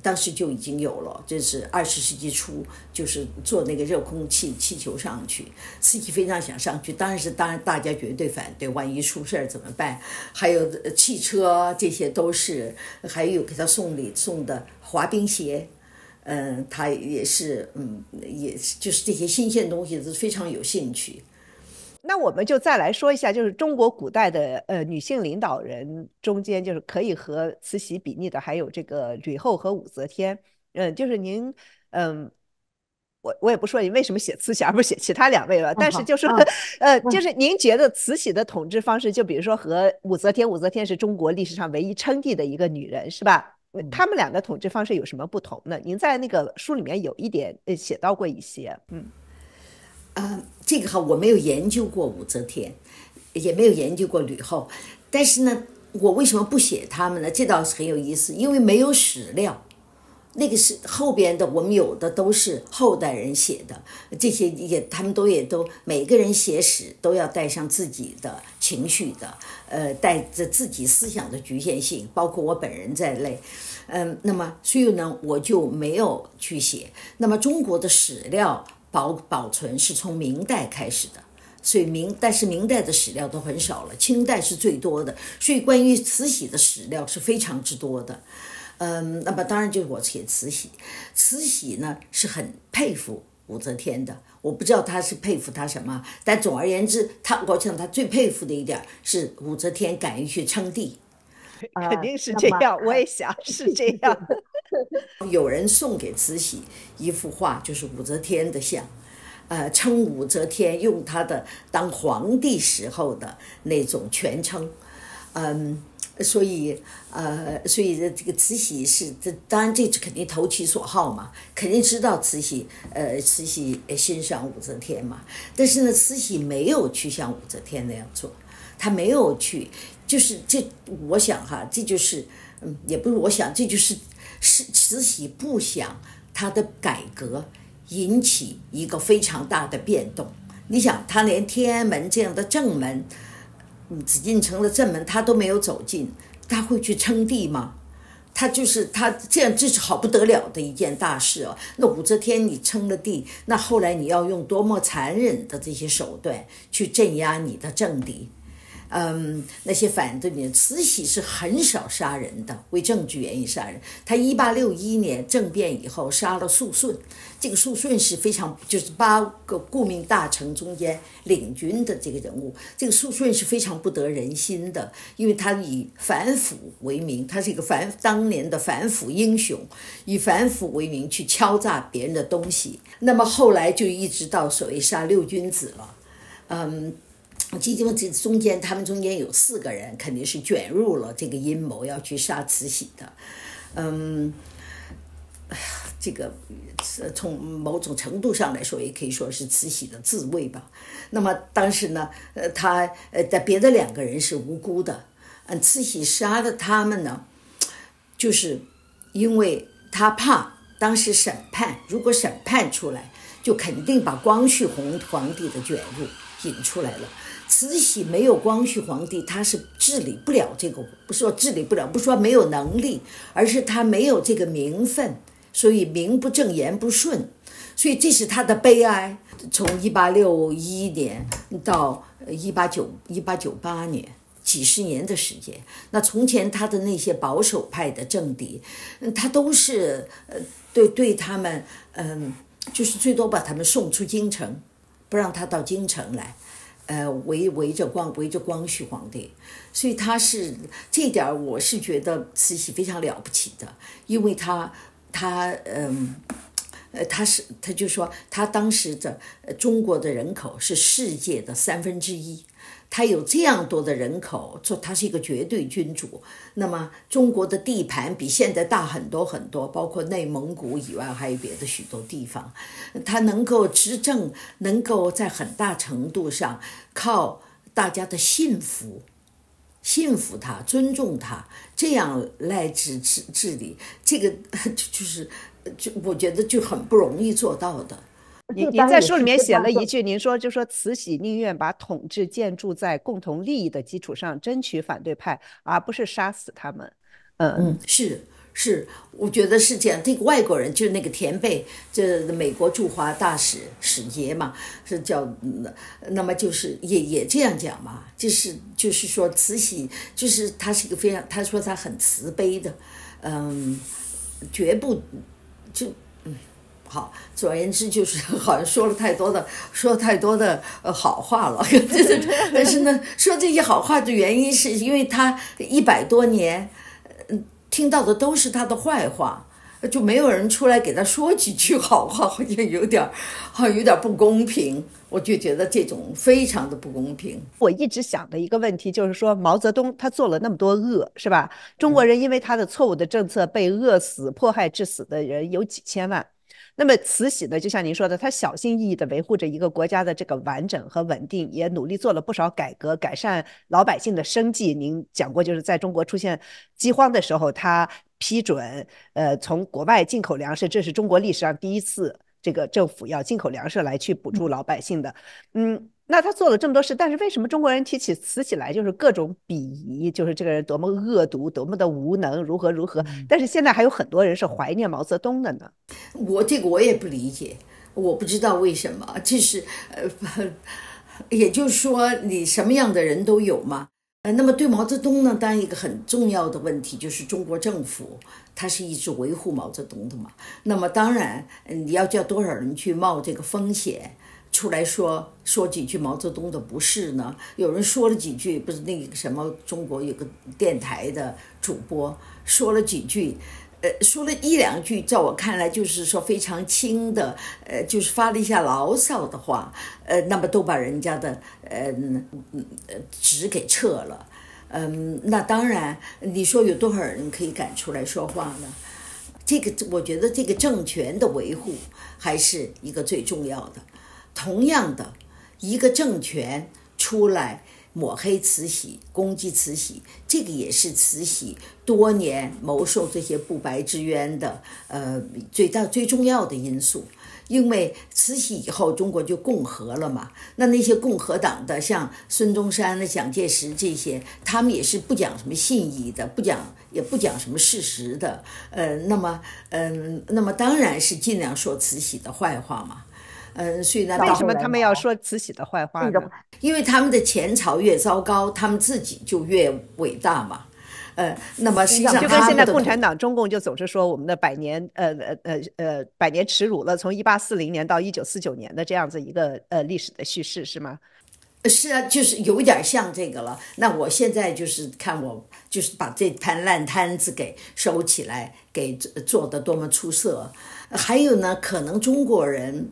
当时就已经有了，这是20世纪初，就是坐那个热空气气球上去。慈禧非常想上去，当然大家绝对反对，万一出事怎么办？还有汽车，这些都是，还有给他送礼送的滑冰鞋，他也是，也就是这些新鲜东西都非常有兴趣。那我们就再来说一下，就是中国古代的女性领导人中间，就是可以和慈禧比拟的，还有这个吕后和武则天。就是您，我也不说你为什么写慈禧而不写其他2位了，但是就是就是您觉得慈禧的统治方式，就比如说和武则天是中国历史上唯一称帝的一个女人，是吧？他们俩的统治方式有什么不同呢？您在那个书里面有一点写到过一些，这个哈我没有研究过武则天，也没有研究过吕后，但是呢，我为什么不写他们呢？这倒是很有意思，因为没有史料。那个是后边的，我们有的都是后代人写的，这些他们都每个人写史都要带上自己的情绪的，带着自己思想的局限性，包括我本人在内，那么所以呢，我就没有去写。那么中国的史料保存是从明代开始的。所以但是明代的史料都很少了，清代是最多的，所以关于慈禧的史料是非常之多的。那么当然就是我写慈禧，慈禧呢是很佩服武则天的，我不知道他是佩服他什么，但总而言之，我想他最佩服的一点是武则天敢于去称帝。肯定是这样，我也想是这样。有人送给慈禧一幅画，就是武则天的像。称武则天用她的当皇帝时候的那种权称，所以这个慈禧当然这肯定投其所好嘛，肯定知道慈禧欣赏武则天嘛，但是呢，慈禧没有去像武则天那样做，她没有去，就是我想哈，这就是也不是我想，这就是慈禧不想她的改革引起一个非常大的变动。你想，他连天安门这样的正门，紫禁城的正门他都没有走进，他会去称帝吗？他这样，这是好不得了的一件大事哦。那武则天你称了帝，那后来你要用多么残忍的这些手段去镇压你的政敌？那些反对你，慈禧是很少杀人的，为政治原因杀人。他1861年政变以后杀了肃顺，这个肃顺是非常就是8个顾命大臣中间领军的这个人物，这个肃顺是非常不得人心的，因为他以反腐为名，他是一个当年的反腐英雄，以反腐为名去敲诈别人的东西。那么后来就一直到所谓杀六君子了，中间他们中间有4个人肯定是卷入了这个阴谋要去杀慈禧的，这个从某种程度上来说也可以说是慈禧的自卫吧。那么当时呢，他在别的2个人是无辜的，慈禧杀了他们呢，就是因为他怕当时审判，如果审判出来，就肯定把光绪皇帝的卷入引出来了。慈禧没有光绪皇帝，他是治理不了这个，不是说治理不了，不是说没有能力，而是他没有这个名分，所以名不正言不顺，所以这是他的悲哀。从1861年到1898年，几十年的时间，那从前他的那些保守派的政敌，他都是对他们，就是最多把他们送出京城，不让他到京城来。围着光绪皇帝，所以他是这点，我是觉得慈禧非常了不起的，因为他就说他当时的中国的人口是世界的1/3，他有这样多的人口，他是一个绝对君主。那么中国的地盘比现在大很多很多，包括内蒙古以外还有别的许多地方，他能够执政，能够在很大程度上靠大家的信服他，尊重他，这样来治理，这个我觉得就很不容易做到的。您在书里面写了一句，您说就说慈禧宁愿把统治建筑在共同利益的基础上，争取反对派，而不是杀死他们。是，我觉得是这样。这个外国人就是那个田贝，这美国驻华大使史杰嘛，是叫那么就是也这样讲嘛，就是说慈禧就是他是一个非常，他说他很慈悲的，绝不就好，总而言之就是好像说了太多的好话了，但是呢，说这些好话的原因是因为他100多年，听到的都是他的坏话，就没有人出来给他说几句好话，好像有点不公平。我就觉得这种非常的不公平。我一直想的一个问题就是说，毛泽东他做了那么多恶，是吧？中国人因为他的错误的政策被饿死、迫害致死的人有几千万。那么慈禧呢，就像您说的，她小心翼翼地维护着一个国家的这个完整和稳定，也努力做了不少改革，改善老百姓的生计。您讲过，就是在中国出现饥荒的时候，她批准从国外进口粮食，这是中国历史上第一次这个政府要进口粮食来去补助老百姓的。那他做了这么多事，但是为什么中国人提起慈禧来就是各种鄙夷，就是这个人多么恶毒，多么的无能，如何如何？但是现在还有很多人是怀念毛泽东的呢。我也不理解，我不知道为什么，就是也就是说你什么样的人都有嘛。那么对毛泽东呢，当然一个很重要的问题就是中国政府它是一直维护毛泽东的嘛。那么当然你要叫多少人去冒这个风险出来说几句毛泽东的不是呢？有人说了几句，不是那个什么中国有个电台的主播说了几句，说了一两句，在我看来就是说非常轻的，就是发了一下牢骚的话，那么都把人家的纸给撤了。那当然，你说有多少人可以敢出来说话呢？这个我觉得这个政权的维护还是一个最重要的。同样的，一个政权出来抹黑慈禧、攻击慈禧，这个也是慈禧多年谋受这些不白之冤的最重要的因素。因为慈禧以后中国就共和了嘛，那些共和党的像孙中山、蒋介石这些，他们也是不讲什么信义的，也不讲什么事实的，那么当然是尽量说慈禧的坏话嘛。所以呢，为什么他们要说慈禧的坏话呢？因为他们的前朝越糟糕，他们自己就越伟大嘛。那么实际上就跟现在共产党中共就总是说我们的百年耻辱了，从1840年到1949年的这样子一个历史的叙事，是吗？是啊，就是有一点像这个了。那我现在就是看我就是把这盘烂摊子给收起来，给做得多么出色。还有呢，可能中国人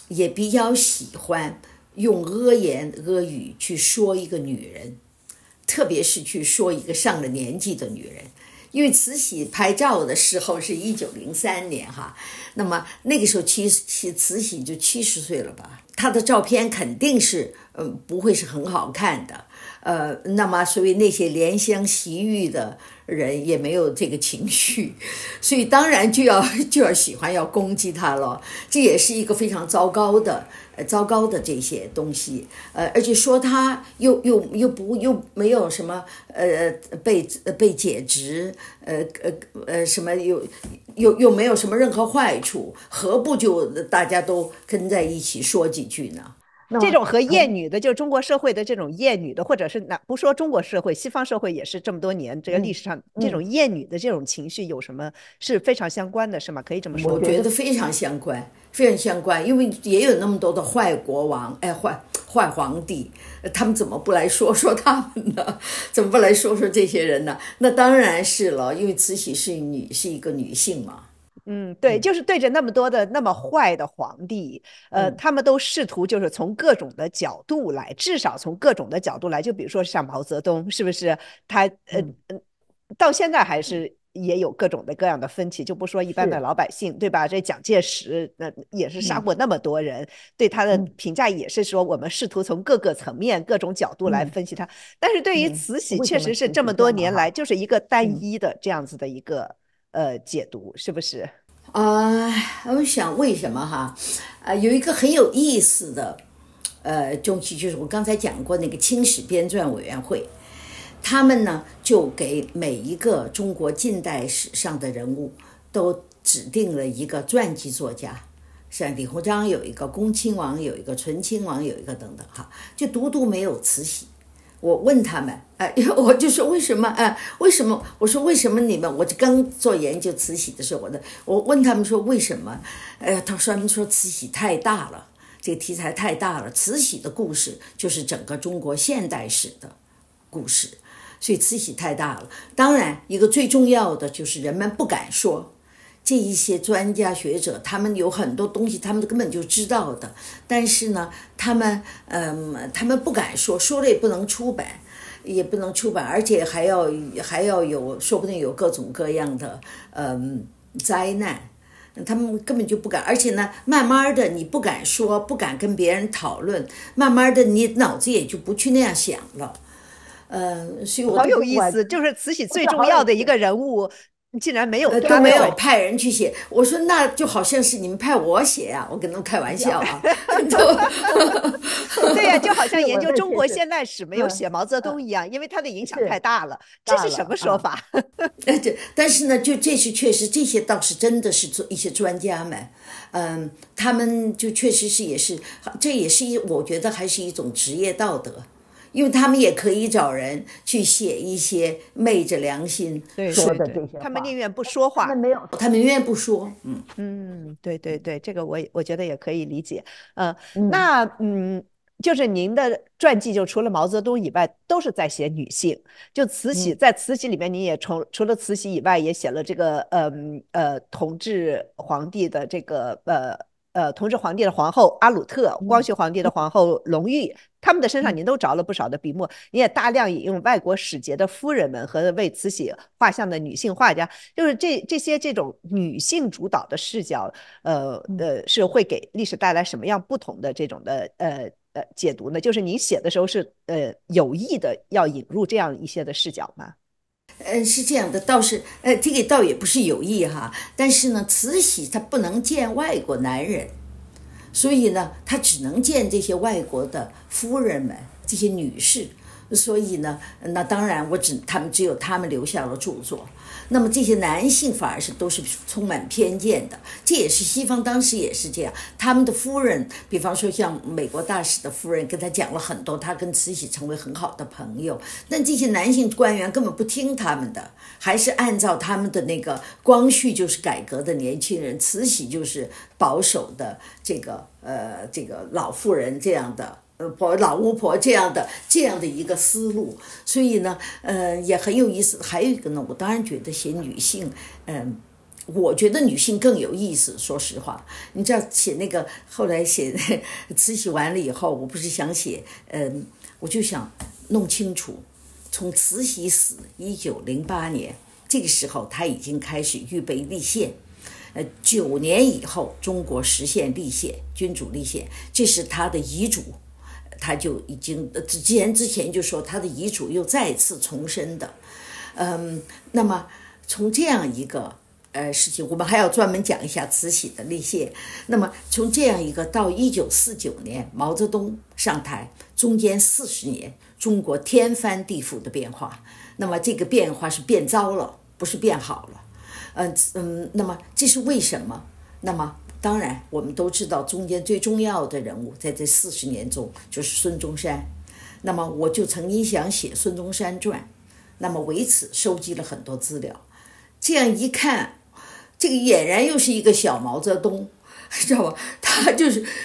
也比较喜欢用恶言恶语去说一个女人，特别是去说一个上了年纪的女人。因为慈禧拍照的时候是1903年哈，那么那个时候慈禧就70岁了吧，她的照片肯定是不会是很好看的。那么所以那些怜香惜玉的人也没有这个情绪，所以当然就要喜欢要攻击他了。这也是一个非常糟糕的这些东西。而且说他又没有什么被解职，什么又没有什么任何坏处，何不就大家都跟在一起说几句呢？这种和厌女的，就是中国社会的这种厌女的，或者是不说中国社会，西方社会也是这么多年这个历史上这种厌女的这种情绪有什么是非常相关的，是吗？可以这么说？我觉得非常相关，非常相关，因为也有那么多的坏国王，坏皇帝，他们怎么不来说说他们呢？怎么不来说说这些人呢？那当然是了，因为慈禧是一个女性嘛。对，就是对着那么多的那么坏的皇帝，他们都试图就是从各种的角度来，至少从各种的角度来，就比如说像毛泽东，是不是他到现在还是也有各种的各样的分歧，就不说一般的老百姓，对吧？这蒋介石也是杀过那么多人，对他的评价也是说我们试图从各个层面、各种角度来分析他。但是对于慈禧，确实是这么多年来就是一个单一的这样子的一个解读，是不是？我想为什么哈？有一个很有意思的东西，就是我刚才讲过那个清史编纂委员会，他们呢就给每一个中国近代史上的人物都指定了一个传记作家，像李鸿章有一个，恭亲王有一个，醇亲王有一个等等哈，就独独没有慈禧。我问他们，我就说为什么？为什么？我说为什么你们？我刚做研究慈禧的时候，我问他们说为什么？他们说慈禧太大了，这个题材太大了。慈禧的故事就是整个中国现代史的故事，所以慈禧太大了。当然，一个最重要的就是人们不敢说。这一些专家学者，他们有很多东西，他们根本就知道的，但是呢，他们不敢说，说了也不能出版，而且还要有，说不定有各种各样的灾难，他们根本就不敢，而且呢，慢慢的你不敢说，不敢跟别人讨论，慢慢的你脑子也就不去那样想了。所以我好有意思，就是慈禧最重要的一个人物，竟然没有都没有他派人去写。我说那就好像是你们派我写啊，我跟他们开玩笑啊。对呀，就好像研究中国现代史没有写毛泽东一样，因为他的影响太大了。这是什么说法？但是呢，就这是确实，这些倒是真的是一些专家们，他们就确实是也是，这也是我觉得还是一种职业道德。因为他们也可以找人去写一些昧着良心说的这些话，他们宁愿不说话，他们宁愿不说。对对对，这个我觉得也可以理解。那就是您的传记，就除了毛泽东以外，都是在写女性。就慈禧，在慈禧里面，你也除了慈禧以外，也写了这个同治皇帝的这个同治皇帝的皇后阿鲁特，光绪皇帝的皇后隆裕，他们的身上您都着了不少的笔墨，你也大量引用外国使节的夫人们和为慈禧画像的女性画家，就是这些这种女性主导的视角，是会给历史带来什么样不同的这种的解读呢？就是您写的时候是有意的要引入这样一些的视角吗？是这样的，倒是这个倒也不是有意哈，但是呢，慈禧她不能见外国男人，所以呢，她只能见这些外国的夫人们，这些女士。所以呢，那当然只有他们留下了著作。那么这些男性反而都是充满偏见的，这也是西方当时也是这样。他们的夫人，比方说像美国大使的夫人，跟他讲了很多，他跟慈禧成为很好的朋友。但这些男性官员根本不听他们的，还是按照他们的那个光绪就是改革的年轻人，慈禧就是保守的这个老妇人这样的。老巫婆这样的一个思路，所以呢，也很有意思。还有一个呢，我当然觉得写女性，我觉得女性更有意思。说实话，你知道写那个后来写慈禧完了以后，我不是想写，我就想弄清楚，从慈禧死1908年这个时候，她已经开始预备立宪。9年以后，中国实现立宪，君主立宪，这是她的遗嘱。他就已经之前就说他的遗嘱又再次重申的，那么从这样一个事情，我们还要专门讲一下慈禧的立宪。那么从这样一个到1949年毛泽东上台，中间40年，中国天翻地覆的变化。那么这个变化是变糟了，不是变好了。那么这是为什么？那么当然，我们都知道中间最重要的人物在这40年中就是孙中山。那么我就曾经想写孙中山传，那么为此收集了很多资料。这样一看，这个俨然又是一个小毛泽东，知道吧？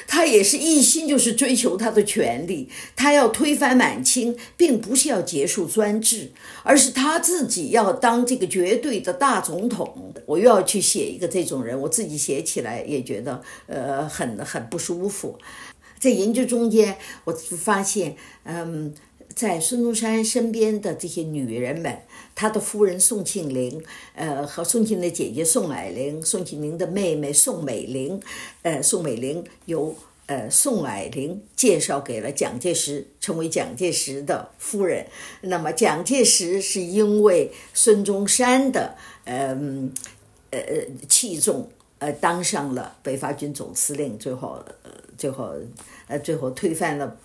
他也是一心就是追求他的权利，他要推翻满清，并不是要结束专制，而是他自己要当这个绝对的大总统。我又要去写一个这种人，我自己写起来也觉得很不舒服。在研究中间，我发现在孙中山身边的这些女人们，他的夫人宋庆龄，和宋庆龄的姐姐宋霭龄，宋庆龄的妹妹宋美龄，宋美龄由宋霭龄介绍给了蒋介石，成为蒋介石的夫人。那么蒋介石是因为孙中山的器重，当上了北伐军总司令，最后推翻了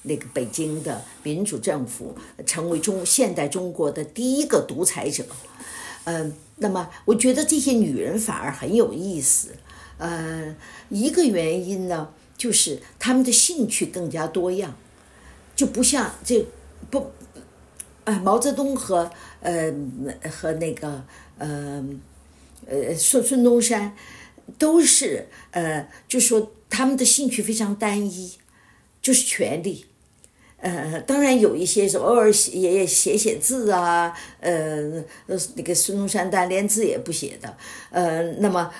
那个北京的民主政府，成为现代中国的第一个独裁者。那么我觉得这些女人反而很有意思。一个原因呢，就是她们的兴趣更加多样，就不像毛泽东和那个孙中山都是就说他们的兴趣非常单一，就是权力。当然有一些偶尔也写字啊，那个孙中山当然连字也不写的，那么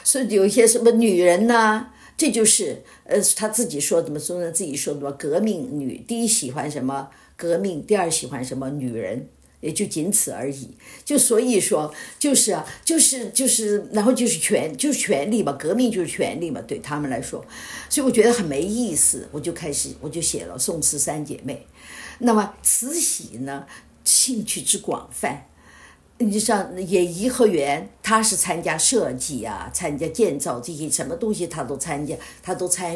是有一些什么女人呐，这就是他自己说的嘛，孙中山自己说的嘛，革命女第一喜欢什么革命，第二喜欢什么女人，也就仅此而已。就所以说，就是啊，然后就是权力嘛，革命就是权力嘛，对他们来说，所以我觉得很没意思，我就写了宋慈三姐妹。那么慈禧呢，兴趣之广泛。你像也颐和园，他是参加设计啊，参加建造这些什么东西，他都参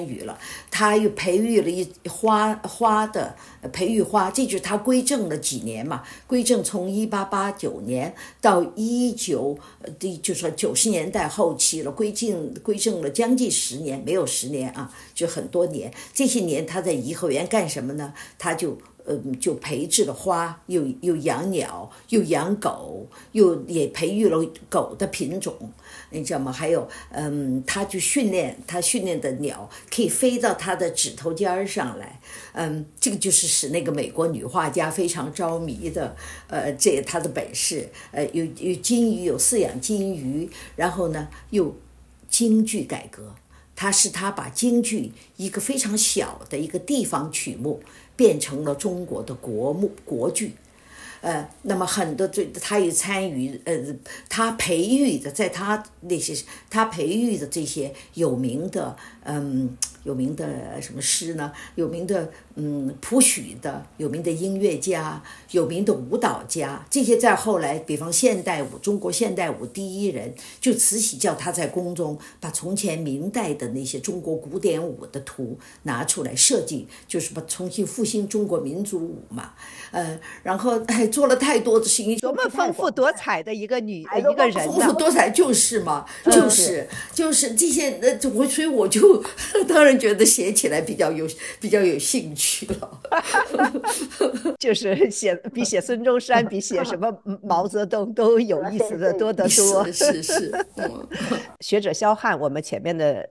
与了。他又培育了花的培育花，这就是他归正了几年嘛。归正从1889年到就说90年代后期了，归正了将近10年，没有10年啊，就很多年。这些年他在颐和园干什么呢？他就培植了花，又养鸟，又养狗，也培育了狗的品种，你知道吗？还有他训练的鸟可以飞到他的指头尖上来，这个就是使那个美国女画家非常着迷的，这他的本事，有金鱼，有饲养金鱼，然后呢又京剧改革。他把京剧一个非常小的一个地方曲目变成了中国的国剧，那么很多他也参与，他培育的这些有名的什么诗呢？有名的谱曲的，有名的音乐家，有名的舞蹈家，这些在后来，比方中国现代舞第一人，就慈禧叫他在宫中把从前明代的那些中国古典舞的图拿出来设计，就是把重新复兴中国民族舞嘛，然后做了太多的事情，多么丰富多彩的一个人呢？丰富多彩就是嘛，就是这些，所以我就当然觉得写起来比较有兴趣了。就是比写孙中山比写什么毛泽东都有意思的多得多。是。学者肖汉，我们前面的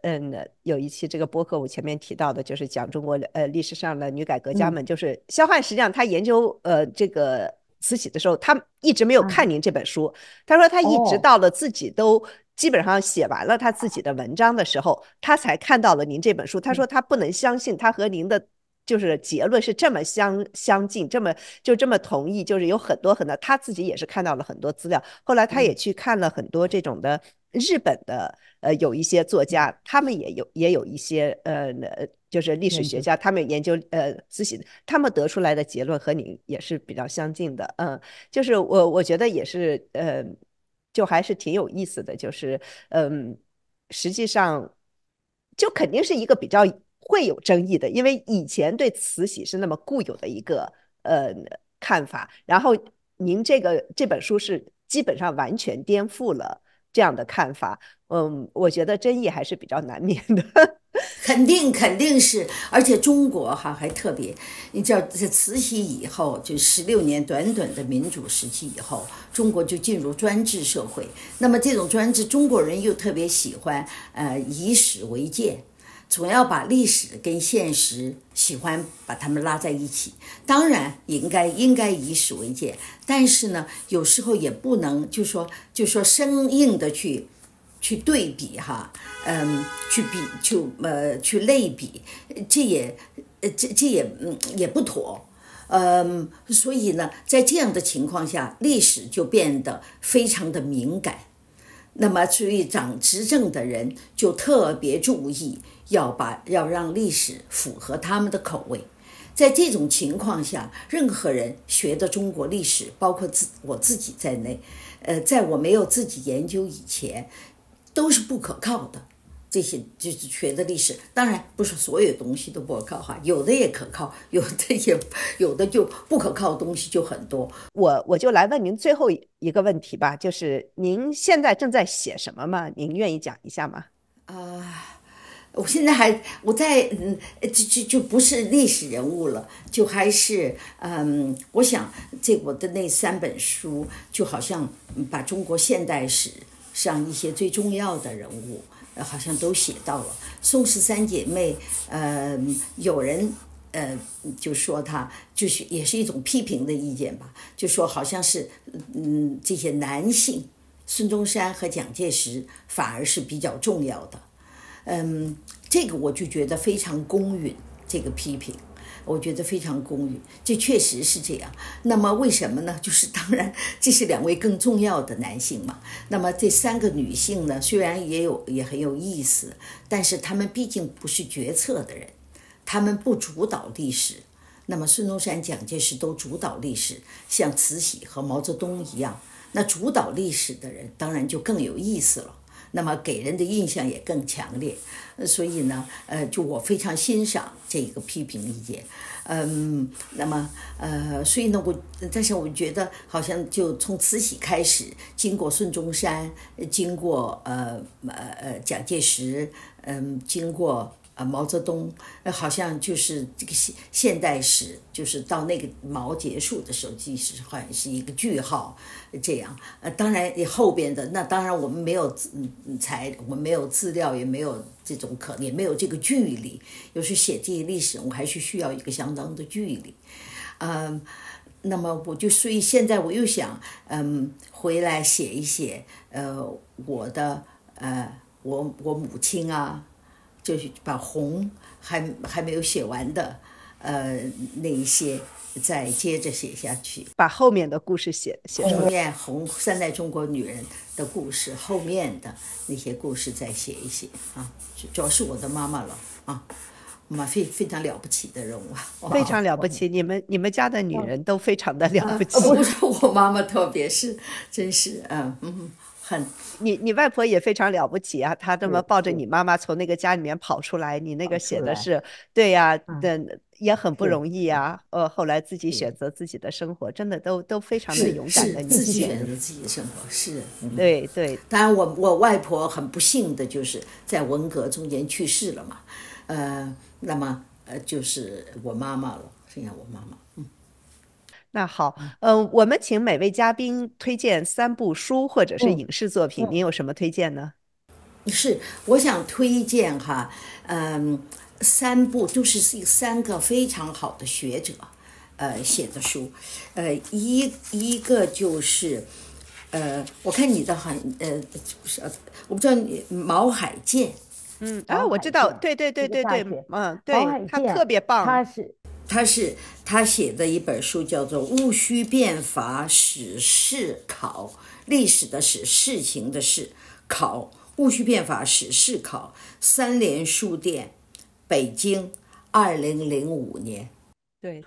有一期这个播客，我前面提到的就是讲中国历史上的女改革家们，就是肖汉实际上他研究这个慈禧的时候，他一直没有看您这本书。他说他一直到了自己都基本上写完了他自己的文章的时候，他才看到了您这本书。他说他不能相信他和您的就是结论是这么相近，这么同意，就是有很多他自己也是看到了很多资料。后来他也去看了很多这种的日本的有一些作家，他们也有一些就是历史学家，他们研究慈禧，他们得出来的结论和你也是比较相近的。就是我觉得也是就还是挺有意思的，就是实际上就肯定是一个比较会有争议的，因为以前对慈禧是那么固有的一个看法，然后您这本书是基本上完全颠覆了这样的看法。我觉得争议还是比较难免的。肯定是，而且中国还特别，你知道，在慈禧以后，就16年短短的民主时期以后，中国就进入专制社会。那么这种专制，中国人又特别喜欢以史为鉴，总要把历史跟现实喜欢把它们拉在一起。当然应该以史为鉴，但是呢，有时候也不能就说生硬的去对比哈，去类比，这也不妥。所以呢，在这样的情况下，历史就变得非常的敏感。那么，所以执政的人就特别注意要让历史符合他们的口味。在这种情况下，任何人学的中国历史，包括我自己在内，在我没有自己研究以前，都是不可靠的。这些就是学的历史，当然不是所有东西都不可靠哈，有的也可靠，有的就不可靠的东西就很多。我就来问您最后一个问题吧，就是您现在正在写什么吗？您愿意讲一下吗？我现在我在就不是历史人物了，就还是我想我的那3本书就好像把中国现代史上一些最重要的人物好像都写到了。宋氏三姐妹，有人就说他就是也是一种批评的意见吧，就说好像是这些男性孙中山和蒋介石反而是比较重要的。这个我就觉得非常公允，这个批评。我觉得非常公允，这确实是这样。那么为什么呢？就是当然这是2位更重要的男性嘛。那么这3个女性呢，虽然也很有意思，但是她们毕竟不是决策的人，她们不主导历史。那么孙中山、蒋介石都主导历史，像慈禧和毛泽东一样，那主导历史的人当然就更有意思了。那么给人的印象也更强烈，所以呢，就我非常欣赏这个批评意见，那么所以呢，但是我觉得好像就从慈禧开始，经过孙中山，经过蒋介石，经过毛泽东，好像就是这个现代史，就是到那个毛结束的时候，其实好像是一个句号，这样。当然后边的那当然我们没有我们没有资料，也没有这种也没有这个距离。有时写这些历史，我还是需要一个相当的距离。那么所以现在我又想，回来写一写，我的我母亲啊。就是把红还没有写完的，那一些再接着写下去，把后面的故事写出来。后面3代中国女人的故事，后面的那些故事再写一写啊。主要是我的妈妈了啊，非常了不起的人物，非常了不起。你们家的女人都非常的了不起。不是我妈妈，特别是真是你外婆也非常了不起啊，她这么抱着你妈妈从那个家里面跑出来，你那个写的是对呀，也很不容易啊。后来自己选择自己的生活，真的都非常的勇敢的女性。自己选择自己的生活是，对对。当然我外婆很不幸的就是在文革中间去世了嘛，那么就是我妈妈了，剩下我妈妈。那好，我们请每位嘉宾推荐3部书或者是影视作品，您有什么推荐呢？是，我想推荐哈，3部都是3个非常好的学者写的书，一个就是我看你的我不知道你毛海健，我知道，对，对，他特别棒，他写的一本书叫做《戊戌变法史事考》，历史的史，事情的事，考戊戌变法史事考，3联书店，北京，2005年。对。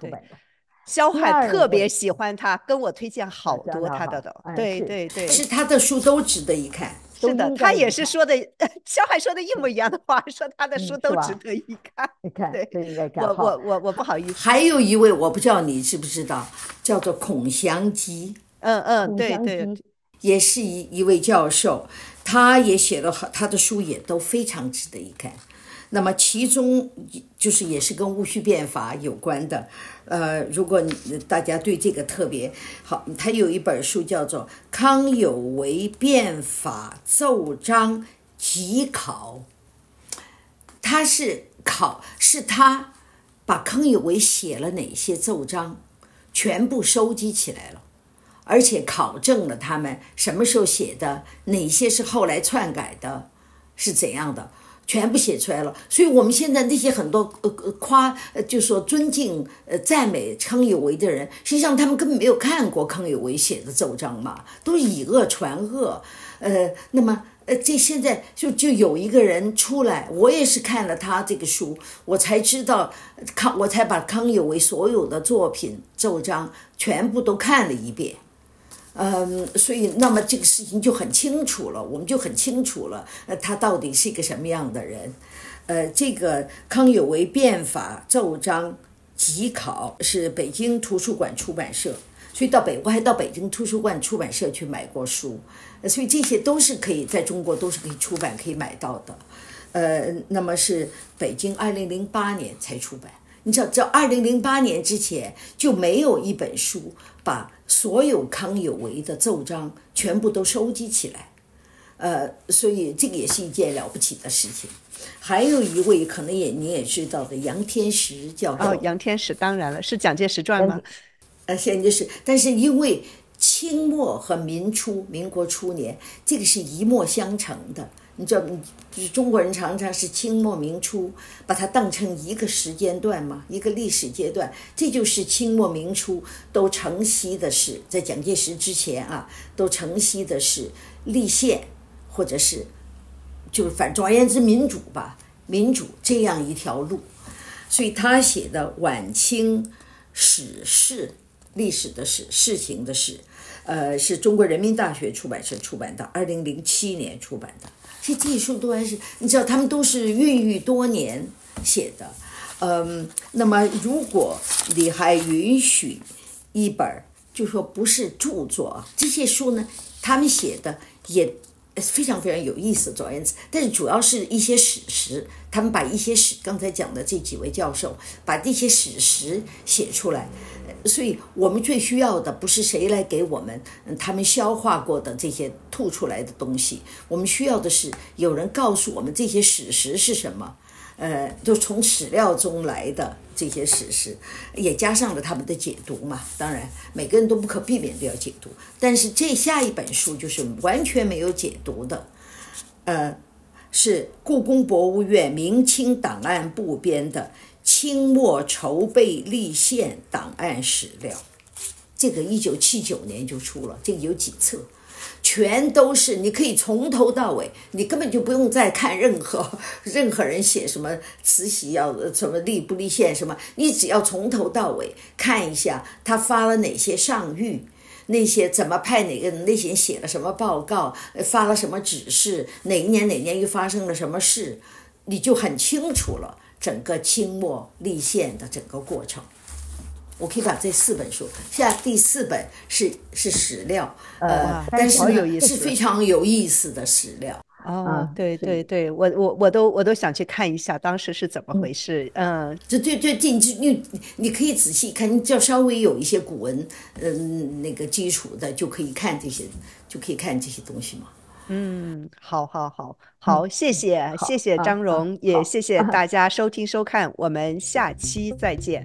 肖海特别喜欢他，跟我推荐好多他的对，是他的书都值得一看。是的，他也是说的，肖海说的一模一样的话，说他的书都值得一看。你看，对，应该看。我不好意思。还有一位我不知道你知不知道，叫做孔祥基。对，也是一位教授，他也写了他的书也都非常值得一看。那么其中就是也是跟戊戌变法有关的，如果大家对这个特别好，他有一本书叫做《康有为变法奏章集考》，是他把康有为写了哪些奏章全部收集起来了，而且考证了他们什么时候写的，哪些是后来篡改的，是怎样的，全部写出来了。所以我们现在那些很多就说尊敬赞美康有为的人，实际上他们根本没有看过康有为写的奏章嘛，都是以讹传讹。那么这现在就有一个人出来，我也是看了他这个书，我才知道我才把康有为所有的作品奏章全部都看了一遍。所以那么这个事情就很清楚了，我们就很清楚了，他到底是一个什么样的人。这个康有为变法奏章集考是北京图书馆出版社，所以我还到北京图书馆出版社去买过书，所以这些都是可以在中国都是可以出版可以买到的。那么是北京2008年才出版。你知道，在2008年之前就没有一本书把所有康有为的奏章全部都收集起来，所以这个也是一件了不起的事情。还有一位可能你也知道的杨天石教授。杨天石当然了，是蒋介石传吗？现在就是，但是因为清末和民初，民国初年，这个是一脉相承的。你知道，就是中国人常常是清末民初，把它当成一个时间段嘛，一个历史阶段。这就是清末民初都承袭的是，在蒋介石之前啊，都承袭的是立宪，或者是就是总而言之民主吧，民主这样一条路。所以他写的晚清史事，历史的史，事情的事，是中国人民大学出版社出版的，2007年出版的。这些书都还是你知道，他们都是孕育多年写的。那么如果你还允许一本就说不是著作，这些书呢，他们写的也非常非常有意思，总而言之，但是主要是一些史实，他们把一些刚才讲的这几位教授把这些史实写出来。所以我们最需要的不是谁来给我们他们消化过的这些吐出来的东西，我们需要的是有人告诉我们这些史实是什么，就从史料中来的这些史实，也加上了他们的解读嘛。当然每个人都不可避免的要解读，但是这下一本书就是完全没有解读的，是故宫博物院明清档案部编的清末筹备立宪档案史料，这个1979年就出了，这个有几册，全都是你可以从头到尾，你根本就不用再看任何人写什么慈禧要什么立不立宪什么，你只要从头到尾看一下他发了哪些上谕，那些怎么派哪个人，那些人写了什么报告，发了什么指示，哪一年哪年又发生了什么事，你就很清楚了整个清末立宪的整个过程。我可以把这4本书，现在第4本是史料，但是呢是非常有意思的史料。对对对，我都想去看一下当时是怎么回事。对，你可以仔细看，你只要稍微有一些古文那个基础的，就可以看这些东西嘛。好，谢谢张荣，也谢谢大家收听收看，我们下期再见。